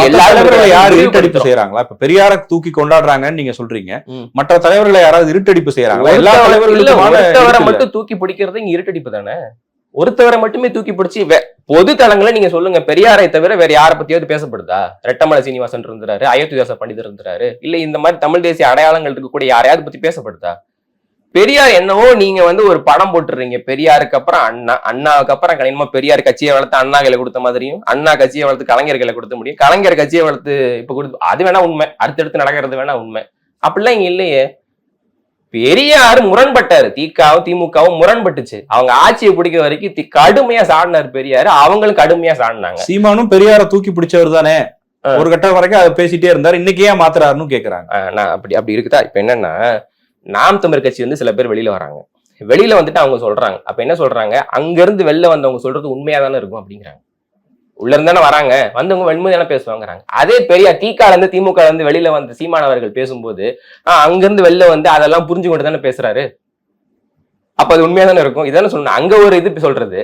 எல்லா தலைவர்களை யாரு இருட்டடிப்பு செய்யறாங்களா? இப்ப பெரியார தூக்கி கொண்டாடுறாங்கன்னு நீங்க சொல்றீங்க, மற்ற தலைவர்களை யாராவது இருட்டடிப்பு செய்யறாங்களா? எல்லா தலைவர்களை மட்டும் தூக்கி பிடிக்கிறது இங்க இருட்டடிப்பு தானே. ஒருத்தவரை மட்டுமே தூக்கி பிடிச்சி பொது தளங்களை நீங்க சொல்லுங்க, பெரியாரை தவிர வேற யாரை பத்தியாவது பேசப்படுதா? ரெட்டமலை சீனிவாசன் இருந்தாரு, அயோத்திதாச பண்டிதர் இருந்தாரு, இல்ல இந்த மாதிரி தமிழ் தேசிய அடையாளங்கள் இருக்கக்கூடிய யாரையாவது பத்தி பேசப்படுதா? பெரியார் என்னவோ நீங்க ஒரு படம் போட்டுறீங்க, பெரியாருக்கு அப்புறம் அண்ணா, அண்ணாவுக்கு அப்புறம் கணினமா பெரியார் கட்சியை வளர்த்து அண்ணா கையில கொடுத்த மாதிரியும், அண்ணா கட்சியை வளர்த்து கலைஞர் கையில கொடுத்த முடியும், கலைஞர் கட்சியை வளர்த்து இப்ப கொடுத்து, அது வேணா உண்மை, அடுத்தடுத்து நடக்கிறது வேணா உண்மை. அப்படிலாம் இங்க இல்லையே. பெரியார் முரண்பட்டாரு, திமுகவும் முரண்பட்டுச்சு. அவங்க ஆட்சியை பிடிக்கிற வரைக்கும் கடுமையா சாடினார் பெரியாரு, அவங்களும் கடுமையா சாடினாங்க. சீமானும் பெரியார தூக்கி பிடிச்சவர் தானே, ஒரு கட்டம் வரைக்கும் அதை பேசிட்டே இருந்தாரு, இன்னைக்கு ஏன் மாத்துறாருன்னு கேக்குறாங்க. நான் அப்படி இருக்குதா? இப்ப என்னன்னா, நாம் தமிழர் கட்சி சில பேர் வெளியில வராங்க, வெளியில வந்துட்டு அவங்க சொல்றாங்க, அப்ப என்ன சொல்றாங்க, அங்க இருந்து வெளில வந்தவங்க சொல்றது உண்மையா தானே இருக்கும் அப்படிங்கிறாங்க. உள்ள இருந்தானே வராங்க, வந்தவங்க வெண்மையான பேசுவாங்கிறாங்க. அதே பெரியார் திமுக இருந்து வெளியில வந்த சீமானவர்கள் பேசும்போது அங்கிருந்து வெளில வந்து அதெல்லாம் புரிஞ்சு கொண்டு தானே பேசுறாரு. அப்ப அது உண்மையா தானே இருக்கும். இதானே சொல்லணும். அங்க ஒரு இது சொல்றது,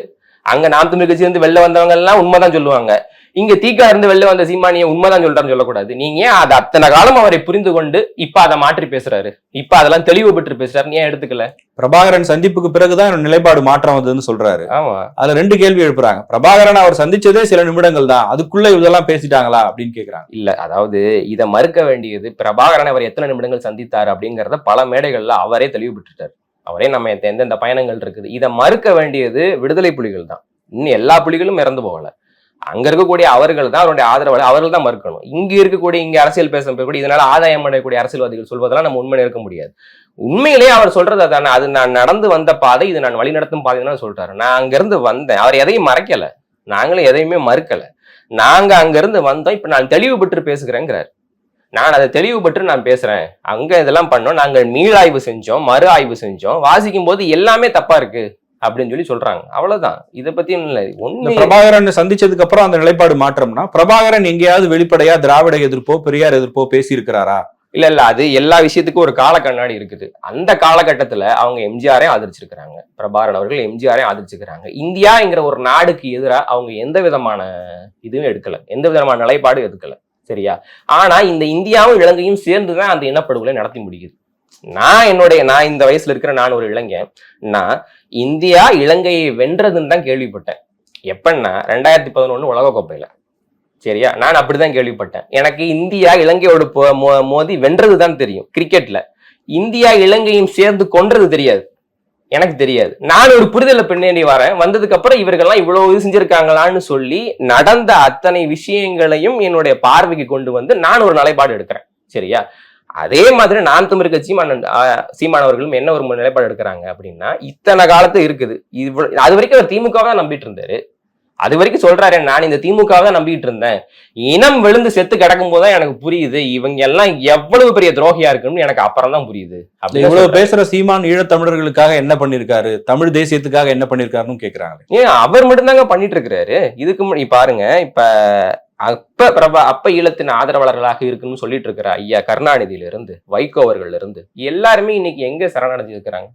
அங்க நாம் தமிழர் கட்சி இருந்து வெளில வந்தவங்க எல்லாம் உண்மைதான் சொல்லுவாங்க, இங்க இருந்து வெளில வந்த சீமானிய உண்மைதான் சொல்றான்னு சொல்லக்கூடாது. நீங்க அது அத்தனை காலம் அவரை புரிந்து கொண்டு இப்ப அதை மாற்றி பேசுறாரு, இப்ப அதெல்லாம் தெளிவு பெற்று பேசுறாரு, ஏன் எடுத்துக்கல? பிரபாகரன் சந்திப்புக்கு பிறகுதான் நிலைப்பாடு மாற்றம் வந்ததுன்னு சொல்றாரு. ஆமா, அதுல 2 கேள்வி எழுப்புறாங்க. பிரபாகரன் அவர் சந்திச்சதே சில நிமிடங்கள் தான், அதுக்குள்ள இதெல்லாம் பேசிட்டாங்களா அப்படின்னு கேக்குறாங்க. இல்ல, அதாவது இதை மறுக்க வேண்டியது, பிரபாகரன் அவர் எத்தனை நிமிடங்கள் சந்தித்தார் அப்படிங்கறத பல மேடைகள்ல அவரே தெளிவு பெற்றுட்டார். அவரே நம்ம எந்தெந்த பயணங்கள் இருக்குது, இதை மறுக்க வேண்டியது விடுதலை புலிகள் தான். இன்னும் எல்லா புலிகளும் இறந்து போகல. அங்க இருக்கக்கூடிய அவர்கள் தான், அவருடைய ஆதரவாளர், அவர்கள் தான் மறுக்கணும். இங்க இருக்கக்கூடிய, இங்க அரசியல் பேசக்கூடிய, இதனால ஆதாயம் அடையக்கூடிய அரசியல்வாதிகள் சொல்வதெல்லாம் நம்ம உண்மை இருக்க முடியாது. உண்மையிலேயே அவர் சொல்றது அதானே, அது நான் நடந்து வந்த பாதை, இது நான் வழிநடத்தும் பாதைன்னு சொல்றாரு. நான் அங்க இருந்து வந்தேன், அவர் எதையும் மறைக்கல, நாங்களும் எதையுமே மறுக்கல. நாங்க அங்க இருந்து வந்தோம், இப்ப நான் தெளிவு பெற்று பேசுகிறேங்கிறார். நான் அதை தெளிவு பெற்று நான் பேசுறேன், அங்க இதெல்லாம் பண்ணோம், நாங்கள் மீளாய்வு செஞ்சோம், மறு ஆய்வு செஞ்சோம், வாசிக்கும் போது எல்லாமே தப்பா இருக்கு அப்படின்னு சொல்றாங்க. அவ்வளவுதான். இதை பத்தி ஒண்ணு. பிரபாகரன் சந்திச்சதுக்கு அப்புறம் அந்த நிலைப்பாடு மாற்றம்னா, பிரபாகரன் எங்கேயாவது வெளிப்படையா திராவிட எதிர்ப்போ பெரியார் எதிர்ப்போ பேசி இருக்கிறாரா? இல்ல, அது எல்லா விஷயத்துக்கும் ஒரு கால கண்ணாடி இருக்குது. அந்த காலகட்டத்துல அவங்க எம்ஜிஆரே ஆதரிச்சிருக்கிறாங்க, பிரபாகரன் அவர்கள் எம்ஜிஆரே ஆதரிச்சிருக்கிறாங்க. இந்தியாங்கிற ஒரு நாடுக்கு எதிராக அவங்க எந்த விதமான இதுவும் எடுக்கல, எந்த விதமான நிலைப்பாடும் எடுக்கல, சரியா? ஆனா இந்த இந்தியாவும் இலங்கையும் சேர்ந்துதான் அந்த இனப்படுகொலை நடத்தி முடியுது. நான் இந்த வயசுல இருக்கிற நான் ஒரு இளைஞன், நான் இந்தியா இலங்கையை வென்றதுன்னு தான் கேள்விப்பட்டேன். எப்பன்னா 2011 உலகக்கோப்பையில, சரியா? நான் அப்படிதான் கேள்விப்பட்டேன். எனக்கு இந்தியா இலங்கையோட மோதி வென்றதுதான் தெரியும். கிரிக்கெட்ல இந்தியா இலங்கையும் சேர்ந்து கொன்றது தெரியாது, எனக்கு தெரியாது. நான் ஒரு புரிதலை பின்னாடி வரேன், வந்ததுக்கு அப்புறம் இவர்கள்லாம் இவ்வளவு இது செஞ்சிருக்காங்களான்னு சொல்லி நடந்த அத்தனை விஷயங்களையும் என்னுடைய பார்வைக்கு கொண்டு வந்து நான் ஒரு நிலைப்பாடு எடுக்கிறேன், சரியா? அதே மாதிரி நான் தமிழர் கட்சி சீமானவர்களும் என்ன ஒரு நிலைப்பாடு எடுக்கிறாங்க அப்படின்னா, இத்தனை காலத்து இருக்குது, அது வரைக்கும் அவர் திமுக தான் நம்பிட்டு இருந்தாரு. அது வரைக்கும் சொல்றாரு, நான் இந்த திமுக தான் நம்பிட்டு இருந்தேன், இனம் விழுந்து செத்து கிடக்கும் போதுதான் எனக்கு புரியுது இவங்க எல்லாம் எவ்வளவு பெரிய துரோகியா இருக்குன்னு எனக்கு அப்புறம் தான் புரியுது. அப்படி இவ்வளவு பேசுற சீமான் ஈழத்தமிழர்களுக்காக என்ன பண்ணிருக்காரு, தமிழ் தேசியத்துக்காக என்ன பண்ணிருக்காருன்னு கேக்குறாங்க. ஏன் அவர் மட்டும்தாங்க பண்ணிட்டு இருக்கிறாரு? இதுக்கு முன்னாடி பாருங்க, அப்ப ஈழத்தின் ஆதரவாளர்களாக இருக்குன்னு சொல்லிட்டு இருக்கிற ஐயா கருணாநிதியில இருந்து, வைகோ அவர்கள் இருந்து எல்லாருமே இன்னைக்கு எங்க சரணடைஞ்சிருக்கிறாங்க?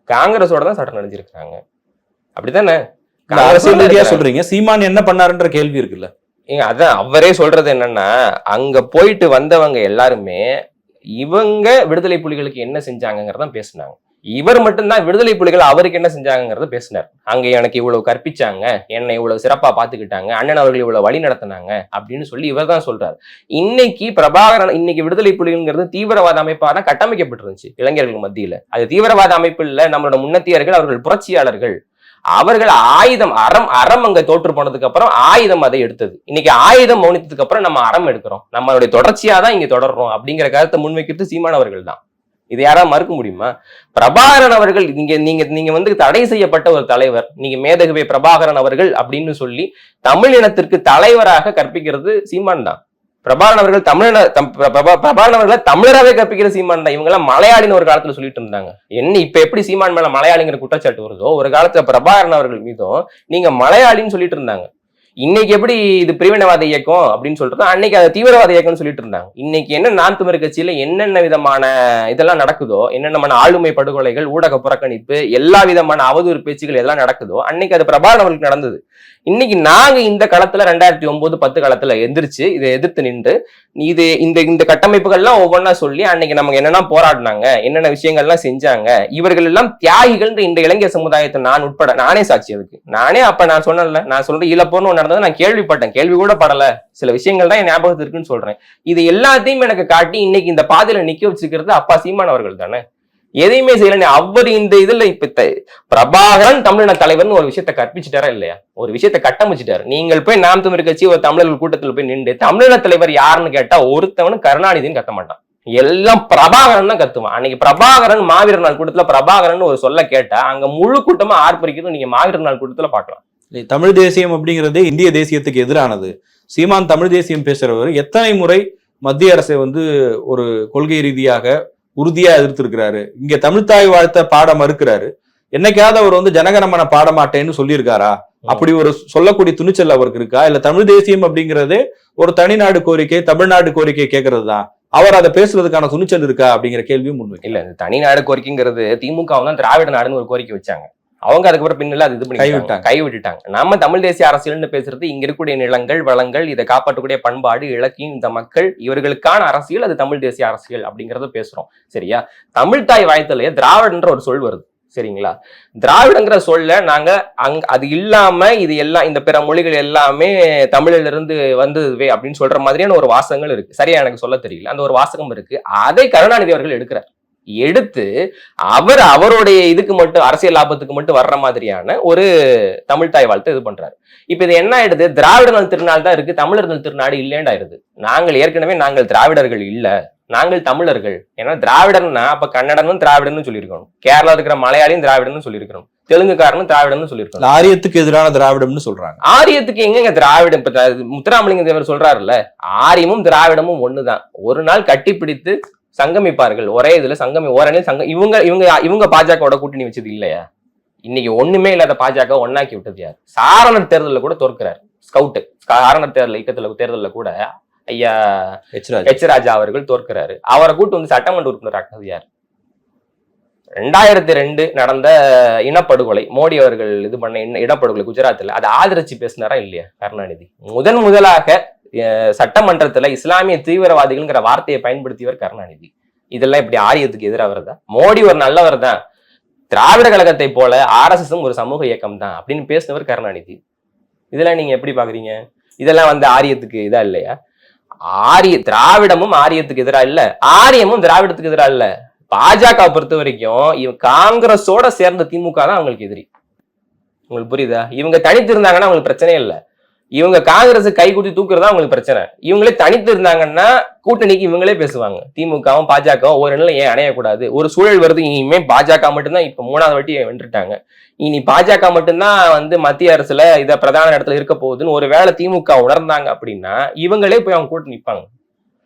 காங்கிரஸோட தான் சரணடைஞ்சிருக்கிறாங்க, அப்படித்தானே? அரசியல் சொல்றீங்க, சீமான் என்ன பண்ணாருன்ற கேள்வி இருக்குல்ல. அதான் அவரே சொல்றது என்னன்னா, அங்க போயிட்டு வந்தவங்க எல்லாருமே இவங்க விடுதலை புலிகளுக்கு என்ன செஞ்சாங்கிறத பேசினாங்க. இவர் மட்டும்தான் விடுதலை புலிகள் அவருக்கு என்ன செஞ்சாங்கிறத பேசினார். அங்க எனக்கு இவ்வளவு கற்பிச்சாங்க, என்னை இவ்வளவு சிறப்பா பாத்துக்கிட்டாங்க, அண்ணன் அவர்கள் இவ்வளவு வழி நடத்தினாங்க அப்படின்னு சொல்லி இவர் தான் சொல்றாரு. இன்னைக்கு பிரபாகரன், இன்னைக்கு விடுதலை புலிகள்ங்கிறது தீவிரவாத அமைப்பாக தான் கட்டமைக்கப்பட்டிருந்துச்சு இளைஞர்கள் மத்தியில. அது தீவிரவாத அமைப்பு இல்ல, நம்மளோட முன்னத்தியர்கள், அவர்கள் புரட்சியாளர்கள். அவர்கள் ஆயுதம் அறம் அங்க தோற்று போனதுக்கு அப்புறம் ஆயுதம் அதை எடுத்தது. இன்னைக்கு ஆயுதம் மௌனித்ததுக்கு அப்புறம் நம்ம அறம் எடுக்கிறோம், நம்மளுடைய தொடர்ச்சியா தான் இங்க தொடர்றோம் அப்படிங்கிற கருத்தை முன்வைக்கிறது சீமானவர்கள் தான். இது யாராவது மறுக்க முடியுமா? பிரபாகரன் அவர்கள் நீங்க தடை செய்யப்பட்ட ஒரு தலைவர், நீங்க மேதகுவே பிரபாகரன் அவர்கள் அப்படின்னு சொல்லி தமிழ் இனத்திற்கு தலைவராக கற்பிக்கிறது சீமான் தான். பிரபாகரன் அவர்கள் பிரபாகரன் அவர்களை தமிழராகவே கற்பிக்கிற சீமான் தான். இவங்க எல்லாம் மலையாளின்னு ஒரு காலத்துல சொல்லிட்டு இருந்தாங்க. இப்ப எப்படி சீமான் மேல மலையாளிங்கிற குற்றச்சாட்டு வருதோ, ஒரு காலத்துல பிரபாகரன் அவர்கள் மீதும் நீங்க மலையாளின்னு சொல்லிட்டு இருந்தாங்க. இன்னைக்கு எப்படி இது பிரிவினவாத இயக்கம் அப்படின்னு சொல்றதோ அன்னைக்கு அது தீவிரவாத இயக்கம்னு சொல்லிட்டு இருந்தாங்க. இன்னைக்கு என்ன நாம் தமிழர் கட்சியில என்னென்ன விதமான இதெல்லாம் நடக்குதோ, என்னென்ன ஆளுமை படுகொலைகள், ஊடக புறக்கணிப்பு, எல்லா விதமான அவதூறு பேச்சுகள் எதெல்லாம் நடக்குதோ அன்னைக்கு அது பிரபாகரன் அவர்களுக்கு நடந்தது. இன்னைக்கு நாங்க இந்த களத்துல 2009-10 களத்துல எந்திரிச்சு இதை எதிர்த்து நின்று இது இந்த கட்டமைப்புகள்லாம் ஒவ்வொன்னா சொல்லி அன்னைக்கு நமக்கு என்னென்ன போராடினாங்க, என்னென்ன விஷயங்கள்லாம் செஞ்சாங்க, இவர்கள் எல்லாம் தியாகிகள் இந்த இளைஞர் சமுதாயத்தை நான் உட்பட நானே சாட்சி. அதுக்கு நானே அப்ப நான் சொன்னேன்ல, நான் சொல்றேன் ஈழப்போர்னு ஒன்று நடந்தது நான் கேள்விப்பட்டேன், கேள்வி கூட படல, சில விஷயங்கள் தான் என் ஞாபகத்து இருக்குன்னு சொல்றேன். இது எல்லாத்தையும் எனக்கு காட்டி இன்னைக்கு இந்த பாதையில நிக்க வச்சுக்கிறது அப்பா சீமான் அவர்கள் தானே. எதையுமே செய்யல. அவர் இந்த இதுல இப்ப பிரபாகரன் தமிழின தலைவர்னு ஒரு விஷயத்த கற்பிச்சுட்டாரா இல்லையா, ஒரு விஷயத்த கட்டமைச்சிட்டாரு. நீங்கள் போய் நாம் தமிழர் கட்சி ஒரு தமிழர்கள் கூட்டத்தில் போய் நின்று தமிழின தலைவர் யாருன்னு கேட்டா ஒருத்தவனு கருணாநிதினு கத்த மாட்டான், எல்லாம் பிரபாகரன் தான் கத்துவான். அன்னைக்கு பிரபாகரன் மாவீரர் நாள் கூட்டத்துல பிரபாகரன் ஒரு சொல்ல கேட்டா அங்க முழு கூட்டமா ஆர்ப்பரிக்கிறது நீங்க மாவீரர் நாள் கூட்டத்துல பாக்கலாம். தமிழ் தேசியம் அப்படிங்கிறது இந்திய தேசியத்துக்கு எதிரானது. சீமான் தமிழ் தேசியம் பேசுறவர் எத்தனை முறை மத்திய அரசை ஒரு கொள்கை ரீதியாக உறுதியா எதிர்த்திருக்கிறாரு. இங்க தமிழ்த்தாய் வாழ்த்த பாட மறுக்கிறாரு. என்னைக்காவது அவர் ஜனகணமன பாட மாட்டேன்னு சொல்லியிருக்காரா? அப்படி ஒரு சொல்லக்கூடிய துணிச்சல் அவருக்கு இருக்கா? இல்ல தமிழ் தேசியம் அப்படிங்கிறது ஒரு தனிநாடு கோரிக்கை, தமிழ்நாடு கோரிக்கை கேட்கறது தான், அவர் அதை பேசுறதுக்கான துணிச்சல் இருக்கா அப்படிங்கிற கேள்வியும் முன்வைக்க. இல்ல, இந்த தனிநாடு கோரிக்கைங்கிறது திமுக தான் திராவிட நாடுன்னு ஒரு கோரிக்கை வச்சாங்க. அவங்க அதுக்கப்புறம் பின்னல அது இது பண்ணி கைவிட்டுட்டாங்க. நம்ம தமிழ் தேசிய அரசியல்னு பேசுறது இங்க இருக்கக்கூடிய நிலங்கள், வளங்கள், இதை காப்பாற்றக்கூடிய பண்பாடு, இலக்கியம், இந்த மக்கள் இவர்களுக்கான அரசியல், அது தமிழ் தேசிய அரசியல் அப்படிங்கறத பேசுறோம். சரியா? தமிழ் தாய் வாழ்த்துல திராவிடன்ற ஒரு சொல் வருது. சரிங்களா? திராவிடங்கிற சொல்ல நாங்க அது இல்லாம இது எல்லாம் இந்த பிற மொழிகள் எல்லாமே தமிழில இருந்து வந்ததுவே அப்படின்னு சொல்ற மாதிரியான ஒரு வாசகங்கள் இருக்கு. சரியா? எனக்கு சொல்ல தெரியல. அந்த ஒரு வாசகம் இருக்கு. அதை கருணாநிதி அவர்கள் எடுக்கிறார். எடுத்து அவருடைய இதுக்கு மட்டும், அரசியல் லாபத்துக்கு மட்டும் வர்ற மாதிரியான ஒரு தமிழ் தாய் வாழ்த்து இது பண்றாரு. இப்ப இது என்ன ஆயிடுது, திராவிடர்கள் திருநாள் தான் இருக்கு, தமிழர்கள் திருநாடு இல்லைன்னு ஆயிடுது. நாங்கள் திராவிடர்கள் இல்ல, நாங்கள் தமிழர்கள். ஏன்னா திராவிடர்னா அப்ப கன்னடனும் திராவிடன்னு சொல்லியிருக்கணும், கேரளா இருக்கிற மலையாளியும் திராவிடன்னு சொல்லியிருக்கணும், தெலுங்குக்காரனும் திராவிடன்னு சொல்லியிருக்கணும். ஆரியத்துக்கு எதிரான திராவிடம்னு சொல்றாங்க. ஆரியத்துக்கு எங்க திராவிடம்? இப்ப முத்துராமலிங்க தேவர் சொல்றாருல்ல, ஆரியமும் திராவிடமும் ஒண்ணுதான், ஒரு நாள் கட்டிப்பிடித்து சங்கமிப்பார்கள், ஒரே இதுல ஓரணியில் சங்கம். இவங்க பாஜகவோட கூட்டணி வச்சது இல்லையா? இன்னைக்கு ஒண்ணுமே இல்லாத பாஜக ஒன்னாக்கி விட்டது யார்? சாரணர் தேர்தலில் கூட தோற்கிறார். ஸ்கவுட் சாரணர் தேர்தலில் கூட ஐயா எச் ராஜா அவர்கள் தோற்கிறாரு. அவரை கூட்டு சட்டமன்ற உறுப்பினர் ஆக்கினது யார்? 2002 நடந்த இனப்படுகொலை, மோடி அவர்கள் இது பண்ண இனப்படுகொலை குஜராத்ல, அதை ஆதரிச்சு பேசினாரா இல்லையா கருணாநிதி? முதலாக சட்டமன்றத்துல இஸ்லாமிய தீவிரவாதிகள்ங்கிற வார்த்தையை பயன்படுத்தியவர் கருணாநிதி. இதெல்லாம் இப்படி ஆரியத்துக்கு எதிராக வருதா? மோடி ஒரு நல்லவர் தான், திராவிட கழகத்தை போல ஆர்எஸ்எஸும் ஒரு சமூக இயக்கம் தான் அப்படின்னு பேசினவர் கருணாநிதி. இதெல்லாம் நீங்க எப்படி பாக்குறீங்க? இதெல்லாம் ஆரியத்துக்கு இதா இல்லையா? திராவிடமும் ஆரியத்துக்கு எதிரா இல்ல, ஆரியமும் திராவிடத்துக்கு எதிரா இல்ல. பாஜக பொறுத்த வரைக்கும் காங்கிரஸோட சேர்ந்த திமுக தான் அவங்களுக்கு எதிரி. உங்களுக்கு புரியுதா? இவங்க தனித்து இருந்தாங்கன்னா அவங்களுக்கு பிரச்சனையே இல்லை. இவங்க காங்கிரஸ் கை கூட்டி தூக்குறதா அவங்களுக்கு பிரச்சனை. இவங்களே தனித்து இருந்தாங்கன்னா கூட்டணிக்கு இவங்களே பேசுவாங்க. திமுகவும் பாஜகவும் ஒரு நிலை ஏன் அணையக்கூடாது? ஒரு சூழல் வருது, இனிமே பாஜக மட்டும்தான், இப்ப 3வது வாட்டி வென்றுட்டாங்க, இனி பாஜக மட்டும்தான் மத்திய அரசுல இத பிரதான இடத்துல இருக்க போகுதுன்னு ஒரு வேளை திமுக உணர்ந்தாங்க அப்படின்னா இவங்களே போய் அவங்க கூட்டணி நிற்பாங்க.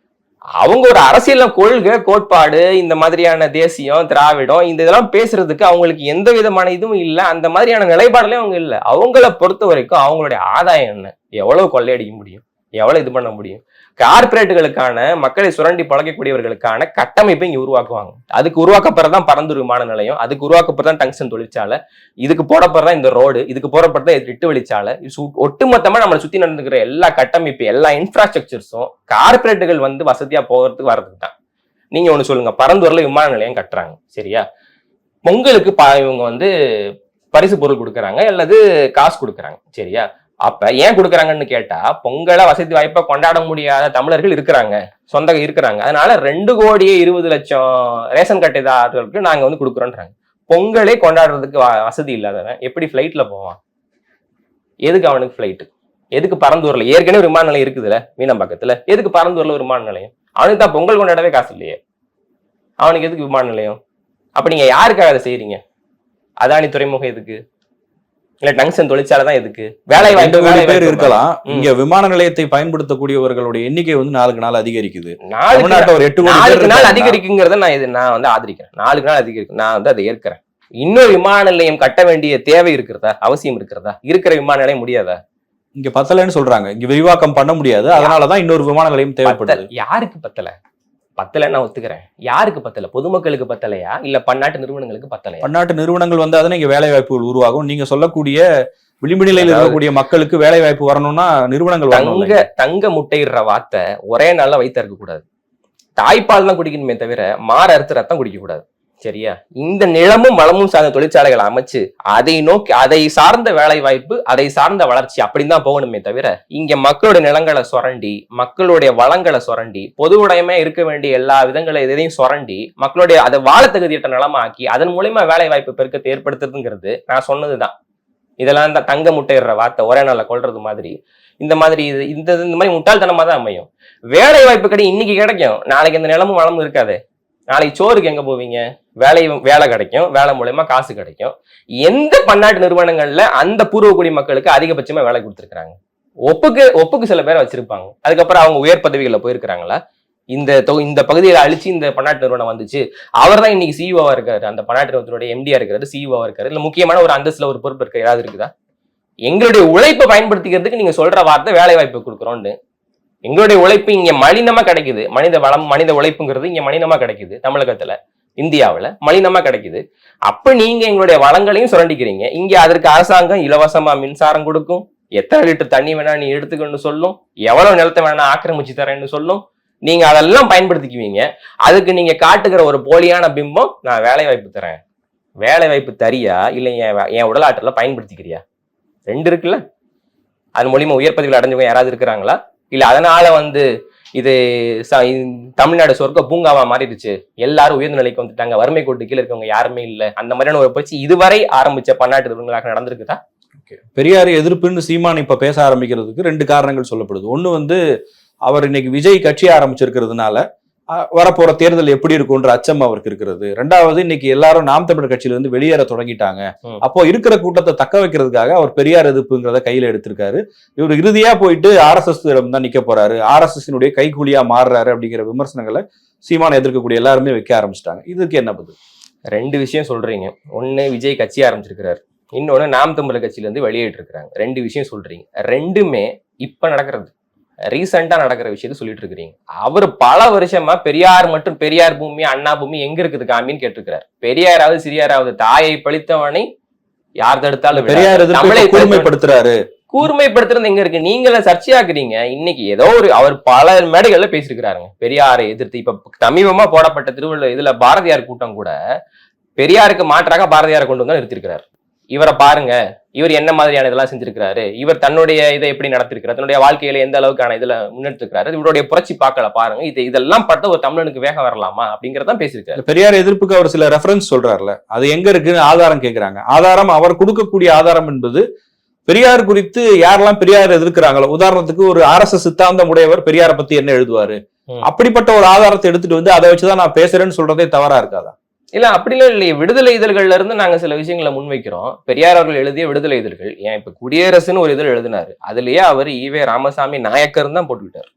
அவங்க ஒரு அரசியல் கொள்கை, கோட்பாடு, இந்த மாதிரியான தேசியம், திராவிடம், இந்த இதெல்லாம் பேசுறதுக்கு அவங்களுக்கு எந்த விதமான இதுவும் இல்லை. அந்த மாதிரியான நிலைப்பாடுலயும் அவங்க இல்லை. அவங்கள பொறுத்த வரைக்கும் அவங்களுடைய ஆதாயம் என்ன, எவ்வளவு கொள்ளையடிக்க முடியும், எவ்வளவு இது பண்ண முடியும், கார்பரேட்டுகளுக்கான, மக்களை சுரண்டி பழகக்கூடியவர்களுக்கான கட்டமைப்பை இங்க உருவாக்குவாங்க. அதுக்கு உருவாக்கப்படுறதான் பரந்தூர் விமான நிலையம், அதுக்கு உருவாக்கப்படுறதான் டங்ஸ்டன் தொழிற்சாலை, இதுக்கு போடப்படுறதான் இந்த ரோடு, இதுக்கு போடப்படுறதான் 8 வழிச்சாலை. ஒட்டுமொத்தமா நம்மளை சுத்தி நடந்துக்கிற எல்லா கட்டமைப்பு, எல்லா இன்ஃப்ராஸ்ட்ரக்சர்ஸும் கார்பரேட்டுகள் வசதியா போகிறதுக்கு வர்றதுக்கு தான். நீங்க ஒண்ணு சொல்லுங்க, பரந்தூர்ல விமான நிலையம் கட்டுறாங்க, சரியா? பொங்கலுக்கு இவங்க பரிசு பொருள் கொடுக்குறாங்க அல்லது காசு கொடுக்குறாங்க, சரியா? அப்ப ஏன் கொடுக்குறாங்கன்னு கேட்டா, பொங்கலை வசதி வாய்ப்பா கொண்டாட முடியாத தமிழர்கள் இருக்கிறாங்க, சொந்த இருக்கிறாங்க. அதனால 2,20,00,000 ரேஷன் கட்டைதாரர்களுக்கு நாங்க கொடுக்குறோன்றாங்க. பொங்கலே கொண்டாடுறதுக்கு வசதி இல்லாதவன் எப்படி ஃபிளைட்ல போவான்? எதுக்கு அவனுக்கு ஃபிளைட்? எதுக்கு பரந்தூர்ல ஏற்கனவே விமான நிலையம் இருக்குதுல்ல மீனம்பாக்கத்துல, எதுக்கு பரந்தூர்ல ஒரு விமான நிலையம்? அவனுக்கு தான் பொங்கல் கொண்டாடவே காசு இல்லையே, அவனுக்கு எதுக்கு விமான நிலையம்? அப்ப நீங்க யாருக்காக அதை செய்யறீங்க? அதானி துறைமுகம் எதுக்கு? இல்ல டங்ஸ்டன் தொழிற்சாலை தான் எதுக்கு? வேலை வாய்ப்பு பேர் இருக்கலாம். இங்க விமான நிலையத்தை பயன்படுத்தக்கூடியவர்களுடைய எண்ணிக்கை நாளுக்கு நாள் அதிகரிக்குது. ஒரு 8 நாள் அதிகரிக்குங்கிறத நான் ஆதரிக்கிறேன். 4 நாள் அதிகரிக்கும், நான் அதை ஏற்கிறேன். இன்னொரு விமான நிலையம் கட்ட வேண்டிய தேவை இருக்கிறதா, அவசியம் இருக்கிறதா? இருக்கிற விமான நிலையம் முடியாதா? இங்க பத்தலைன்னு சொல்றாங்க. இங்க விரிவாக்கம் பண்ண முடியாது, அதனாலதான் இன்னொரு விமான நிலையம் தேவைப்படுது. யாருக்கு பத்தலைன்னு நான் ஒத்துக்கிறேன். யாருக்கு பத்தல? பொதுமக்களுக்கு பத்தலையா இல்ல பன்னாட்டு நிறுவனங்களுக்கு பத்தலையா? பன்னாட்டு நிறுவனங்கள் வந்தாதானே இங்க வேலை வாய்ப்புகள் உருவாகும். நீங்க சொல்லக்கூடிய விளிம்பு நிலையில் இருக்கக்கூடிய மக்களுக்கு வேலை வாய்ப்பு வரணும்னா நிறுவனங்கள் தங்க முட்டையிடுற வார்த்தை ஒரே நாள்ல வயிற்று இருக்க கூடாது. தாய்ப்பால் தான் குடிக்கணுமே தவிர மாற அறுத்து ரத்தம் குடிக்க கூடாது. சரியா? இந்த நிலமும் வளமும் சார்ந்த தொழிற்சாலைகளை அமைச்சு அதை நோக்கி அதை சார்ந்த வேலை வாய்ப்பு, அதை சார்ந்த வளர்ச்சி அப்படின்னு தான் போகணுமே தவிர இங்க மக்களுடைய நிலங்களை சுரண்டி, மக்களுடைய வளங்களை சுரண்டி, பொது உடைமை இருக்க வேண்டிய எல்லா விதங்களை எதையும் சுரண்டி மக்களுடைய அதை வாழ தகுதியற்ற நிலமாக்கி அதன் மூலியமா வேலை வாய்ப்பு பெருக்கத்தை ஏற்படுத்துறதுங்கிறது நான் சொன்னதுதான். இதெல்லாம் தான் தங்க முட்டையிடுற வார்த்தை ஒரே நாள்ல கொள்றது மாதிரி இந்த மாதிரி இந்த மாதிரி முட்டாள்தனமா தான் அமையும். வேலை வாய்ப்பு இன்னைக்கு கிடைக்கும், நாளைக்கு இந்த நிலமும் வளமும் இருக்காது. நாளைக்கு சோறுக்கு எங்க போவீங்க? வேலை கிடைக்கும், வேலை மூலயமா காசு கிடைக்கும். எந்த பன்னாட்டு நிறுவனங்கள்ல அந்த பூர்வக்குடி மக்களுக்கு அதிகபட்சமா வேலை கொடுத்துருக்காங்க? ஒப்புக்கு சில பேரை வச்சிருப்பாங்க, அதுக்கப்புறம் அவங்க உயர் பதவிகளில் போயிருக்கிறாங்களா? இந்த பகுதியில அழிச்சு இந்த பன்னாட்டு நிறுவனம் வந்துச்சு, அவர் தான் இன்னைக்கு சிஇஓவா இருக்காரு, அந்த பன்னாட்டு நிறுவனத்தினுடைய எம்டியா இருக்கிறது, சிஇஓவா இருக்காரு, இல்ல முக்கியமான ஒரு அந்தஸ்துல ஒரு பொறுப்பு இருக்க ஏதாவது இருக்குதா? எங்களுடைய உழைப்பை பயன்படுத்திக்கிறதுக்கு நீங்க சொல்ற வார்த்தை வேலை வாய்ப்பு கொடுக்குறோம்னு. எங்களுடைய உழைப்பு இங்க மலினமா கிடைக்குது. மனித வளம், மனித உழைப்புங்கிறது இங்க மலினமா கிடைக்குது. தமிழகத்துல, இந்தியாவுல மலினமா கிடைக்குது. அப்ப நீங்க எங்களுடைய வளங்களையும் சுரண்டிக்கிறீங்க. இங்க அதற்கு அரசாங்கம் இலவசமா மின்சாரம் கொடுக்கும், எத்தனை லிட்டர் தண்ணி வேணா நீ எடுத்துக்கணும்னு சொல்லும், எவ்வளவு நிலத்தை வேணா ஆக்கிரமிச்சு தரேன்னு சொல்லும். நீங்க அதெல்லாம் பயன்படுத்திக்குவீங்க. அதுக்கு நீங்க காட்டுகிற ஒரு போலியான பிம்பம், நான் வேலை வாய்ப்பு தரேன். வேலை வாய்ப்பு தரியா இல்ல என் உடலாற்றல பயன்படுத்திக்கிறியா? ரெண்டு இருக்குல்ல. அது மூலியமா உயர் பதவியில் அடைஞ்சவங்க யாராவது இருக்கிறாங்களா? இல்ல அதனால இது தமிழ்நாடு சொர்க்க பூங்காவா மாறிடுச்சு, எல்லாரும் உயர்ந்த நிலைக்கு வந்துட்டாங்க, வறுமை கோட்டு கீழே இருக்கவங்க யாருமே இல்லை, அந்த மாதிரியான ஒரு பயிற்சி இதுவரை ஆரம்பிச்ச பன்னாட்டு நிறுவனங்களாக நடந்திருக்குதா? பெரியார் எதிர்ப்புன்னு சீமான் இப்ப பேச ஆரம்பிக்கிறதுக்கு ரெண்டு காரணங்கள் சொல்லப்படுது. ஒண்ணு அவர் இன்னைக்கு விஜய் கட்சி ஆரம்பிச்சிருக்கிறதுனால வரப்போற தேர்தல் எப்படி இருக்கும்ன்ற அச்சம் அவருக்கு இருக்கிறது. ரெண்டாவது, இன்னைக்கு எல்லாரும் நாம் தமிழர் கட்சியில இருந்து வெளியேற தொடங்கிட்டாங்க. அப்போ இருக்கிற கூட்டத்தை தக்க வைக்கிறதுக்காக அவர் பெரியார் எதிர்ப்புங்கிறத கையில எடுத்திருக்காரு. இவர் இறுதியா போயிட்டு RSS தான் நிக்க போறாரு, RSS கைகூலியா மாறுறாரு அப்படிங்கிற விமர்சனங்களை சீமான எதிர்க்கக்கூடிய எல்லாருமே வைக்க ஆரம்பிச்சிட்டாங்க. இதுக்கு என்ன பதில்? ரெண்டு விஷயம் சொல்றீங்க. ஒண்ணு விஜய் கட்சி ஆரம்பிச்சிருக்கிறாரு, இன்னொன்னு நாம் தமிழர் கட்சியில இருந்து வெளியேற்று இருக்கிறாங்க. ரெண்டு விஷயம் சொல்றீங்க. ரெண்டுமே இப்ப நடக்கிறது, ரீசெண்டா நடக்கிற விஷயத்த சொல்லிட்டு இருக்கிறீங்க. அவர் பல வருஷமா பெரியார் மற்றும் பெரியார் பூமி, அண்ணா பூமி எங்க இருக்குது காமின்னு கேட்டிருக்கிறார். பெரியாராவது சிறியாராவது தாயை பழித்தவனை யார் தடுத்தாலும் பெரியார் கூர்மைப்படுத்துறாரு. கூர்மைப்படுத்துறது எங்க இருக்கு? நீங்கள சர்ச்சையாக்குறீங்க. இன்னைக்கு ஏதோ அவர் பல மேடைகள்ல பேசியிருக்கிறாருங்க பெரியாரை எதிர்த்து. இப்ப சமீபமா போடப்பட்ட திருவள்ளுவர் இதுல பாரதியார் கூட்டம் கூட பெரியாருக்கு மாற்றாக பாரதியாரை கொண்டு வந்து நிறுத்திருக்கிறார். இவரை பாருங்க, இவர் என்ன மாதிரியான இதெல்லாம் செஞ்சிருக்கிறாரு, இவர் தன்னுடைய இதை எப்படி நடத்திருக்கிறார், தன்னுடைய வாழ்க்கையில எந்த அளவுக்கான இதுல முன்னெடுத்திருக்கிறாரு, இவருடைய புரட்சி பார்க்கல பாருங்க, இதெல்லாம் பார்த்தா ஒரு தமிழனுக்கு வேகம் வரலாமா அப்படிங்கறதான் பேசியிருக்காரு. பெரியார் எதிர்ப்புக்கு அவர் சில ரெஃபரன்ஸ் சொல்றாருல, அது எங்க இருக்குன்னு ஆதாரம் கேட்கிறாங்க. ஆதாரம், அவர் கொடுக்கக்கூடிய ஆதாரம் என்பது பெரியார் குறித்து யாரெல்லாம் பெரியார் எதிர்க்கிறாங்களோ, உதாரணத்துக்கு ஒரு RSS சித்தாந்தம் உடையவர் பெரியாரை பத்தி என்ன எழுதுவாரு, அப்படிப்பட்ட ஒரு ஆதாரத்தை எடுத்துட்டு வந்து அதை வச்சுதான் நான் பேசுறேன்னு சொல்றதே தவறா இருக்காதா? இல்ல அப்படிலாம் இல்லையே. விடுதலை இதழ்கள்ல இருந்து நாங்க சில விஷயங்களை முன்வைக்கிறோம். பெரியார் அவர்கள் எழுதிய விடுதலை இதழ்கள், ஏன் இப்ப குடியரசுன்னு ஒரு இதழ் எழுதினாரு, அதுலயே அவர் ஈவே ராமசாமி நாயக்கர் தான் போட்டுக்கிட்டார்.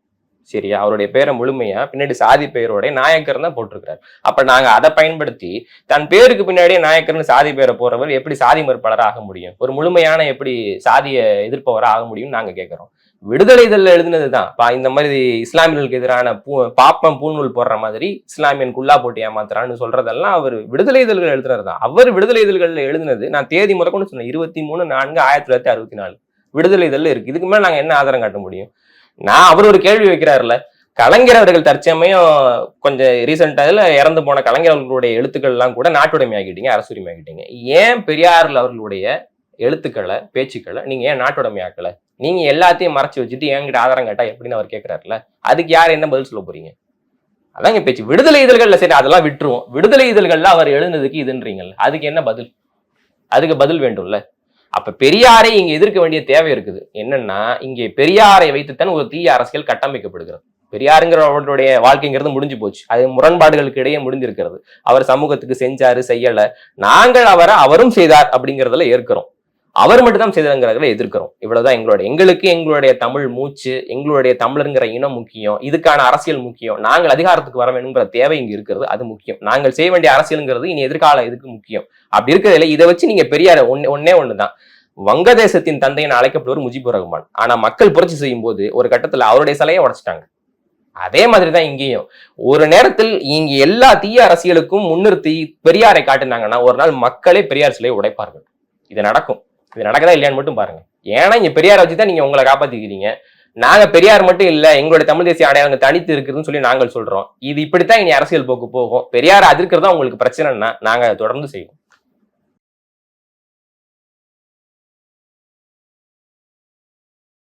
சரியா? அவருடைய பேரை முழுமையா பின்னாடி சாதி பெயரோட நாயக்கர் தான் போட்டிருக்கிறார். அப்ப நாங்க அதை பயன்படுத்தி தன் பேருக்கு பின்னாடியே நாயக்கர்னு சாதி பேரை போறவர் எப்படி சாதி மறுப்பாளராக ஆக முடியும், ஒரு முழுமையான எப்படி சாதிய எதிர்ப்பவராக ஆக முடியும் நாங்க கேட்கிறோம். விடுதலை இதழில் எழுதுனதுதான் இந்த மாதிரி இஸ்லாமியர்களுக்கு எதிரான பாப்பம் பூநூல் போடுற மாதிரி இஸ்லாமியன் குல்லா போட்டு ஏமாத்துறான்னு சொல்றதெல்லாம் அவர் விடுதலை இதழ்கள் எழுதுனதுதான். அவர் விடுதலை இதழ்கள்ல எழுதுனது, நான் தேதி முதற்கொண்டு சொன்னேன், 23/4/1964 விடுதலை இதழ்ல இருக்கு. இதுக்கு மேல நாங்க என்ன ஆதாரம் காட்ட முடியும்? அவர் ஒரு கேள்வி வைக்கிறாருல, கலைஞர் அவர்கள் தற்சமயம் கொஞ்சம் ரீசெண்டா இறந்து போன கலைஞர் அவர்களுடைய எழுத்துக்கள் எல்லாம் கூட நாட்டுடைமை ஆகிட்டீங்க, அரசுரிமை ஆகிட்டீங்க. ஏன் பெரியார் அவர்களுடைய எழுத்துக்களை, பேச்சுக்களை நீங்க ஏன் நாட்டுடைமை ஆக்கல? நீங்க எல்லாத்தையும் மறைச்சு வச்சுட்டு என்கிட்ட ஆதாரம் கேட்டா எப்படின்னு அவர் கேட்கிறாருல, அதுக்கு யார் என்ன பதில் சொல்ல போறீங்க? அதாங்க பேச்சு. விடுதலை இதழ்கள்ல சரி அதெல்லாம் விட்டுருவோம், விடுதலை இதழ்கள்ல அவர் எழுதுனதுக்கு இதுன்றீங்கல்ல, அதுக்கு என்ன பதில்? அதுக்கு பதில் வேண்டும்ல. அப்ப பெரியாரை இங்க எதிர்க்க வேண்டிய தேவை இருக்குது. என்னன்னா, இங்கே பெரியாரை வைத்துத்தான் ஒரு தீய அரசியல் கட்டமைக்கப்படுகிறது. பெரியாருங்கிறவர்களுடைய வாழ்க்கைங்கிறது முடிஞ்சு போச்சு, அது முரண்பாடுகளுக்கு இடையே முடிந்திருக்கிறது. அவர் சமூகத்துக்கு செஞ்சாரு, செய்யல, நாங்கள் அவரும் செய்தார் அப்படிங்கிறதுல ஏற்கிறோம், அவர் மட்டும்தான் செய்தாங்கிறதுல எதிர்க்கிறோம். இவ்வளவுதான் எங்களுடைய தமிழ் மூச்சு, எங்களுடைய தமிழருங்கிற இனம் முக்கியம், இதுக்கான அரசியல் முக்கியம், நாங்கள் அதிகாரத்துக்கு வர வேணுங்கிற தேவை இங்க இருக்கிறது, அது முக்கியம். நாங்கள் செய்ய வேண்டிய அரசியல்ங்கிறது இனி எதிர்கால இதுக்கு முக்கியம். அப்படி இருக்கிறதுல இதை வச்சு நீங்க பெரியார ஒன்னே ஒண்ணுதான், வங்கதேசத்தின் தந்தைன்னு அழைக்கப்படுவர் முஜிபுர் ரஹ்மான். ஆனா மக்கள் புரட்சி செய்யும் போது ஒரு கட்டத்துல அவருடைய சிலையை உடைச்சிட்டாங்க. அதே மாதிரிதான் இங்கேயும் ஒரு நேரத்தில் இங்க எல்லா தீய அரசியலுக்கும் முன்னிறுத்தி பெரியாரை காட்டினாங்கன்னா ஒரு நாள் மக்களே பெரியார் சிலையை உடைப்பார்கள். இது நடக்கும். இது நடக்குதா இல்லையான்னு மட்டும் பாருங்க. ஏன்னா இங்க பெரியாரை வச்சுதான் நீங்க உங்களை காப்பாத்திக்கிறீங்க. நாங்க பெரியார் மட்டும் இல்ல, எங்களுடைய தமிழ் தேசிய அடையாளங்க தனித்து இருக்குதுன்னு சொல்லி நாங்கள் சொல்றோம். இது இப்படித்தான் இனி அரசியல் போக்கு போகும். பெரியார் அதிர்க்கிறதா உங்களுக்கு பிரச்சனைன்னா நாங்க தொடர்ந்து செய்வோம்.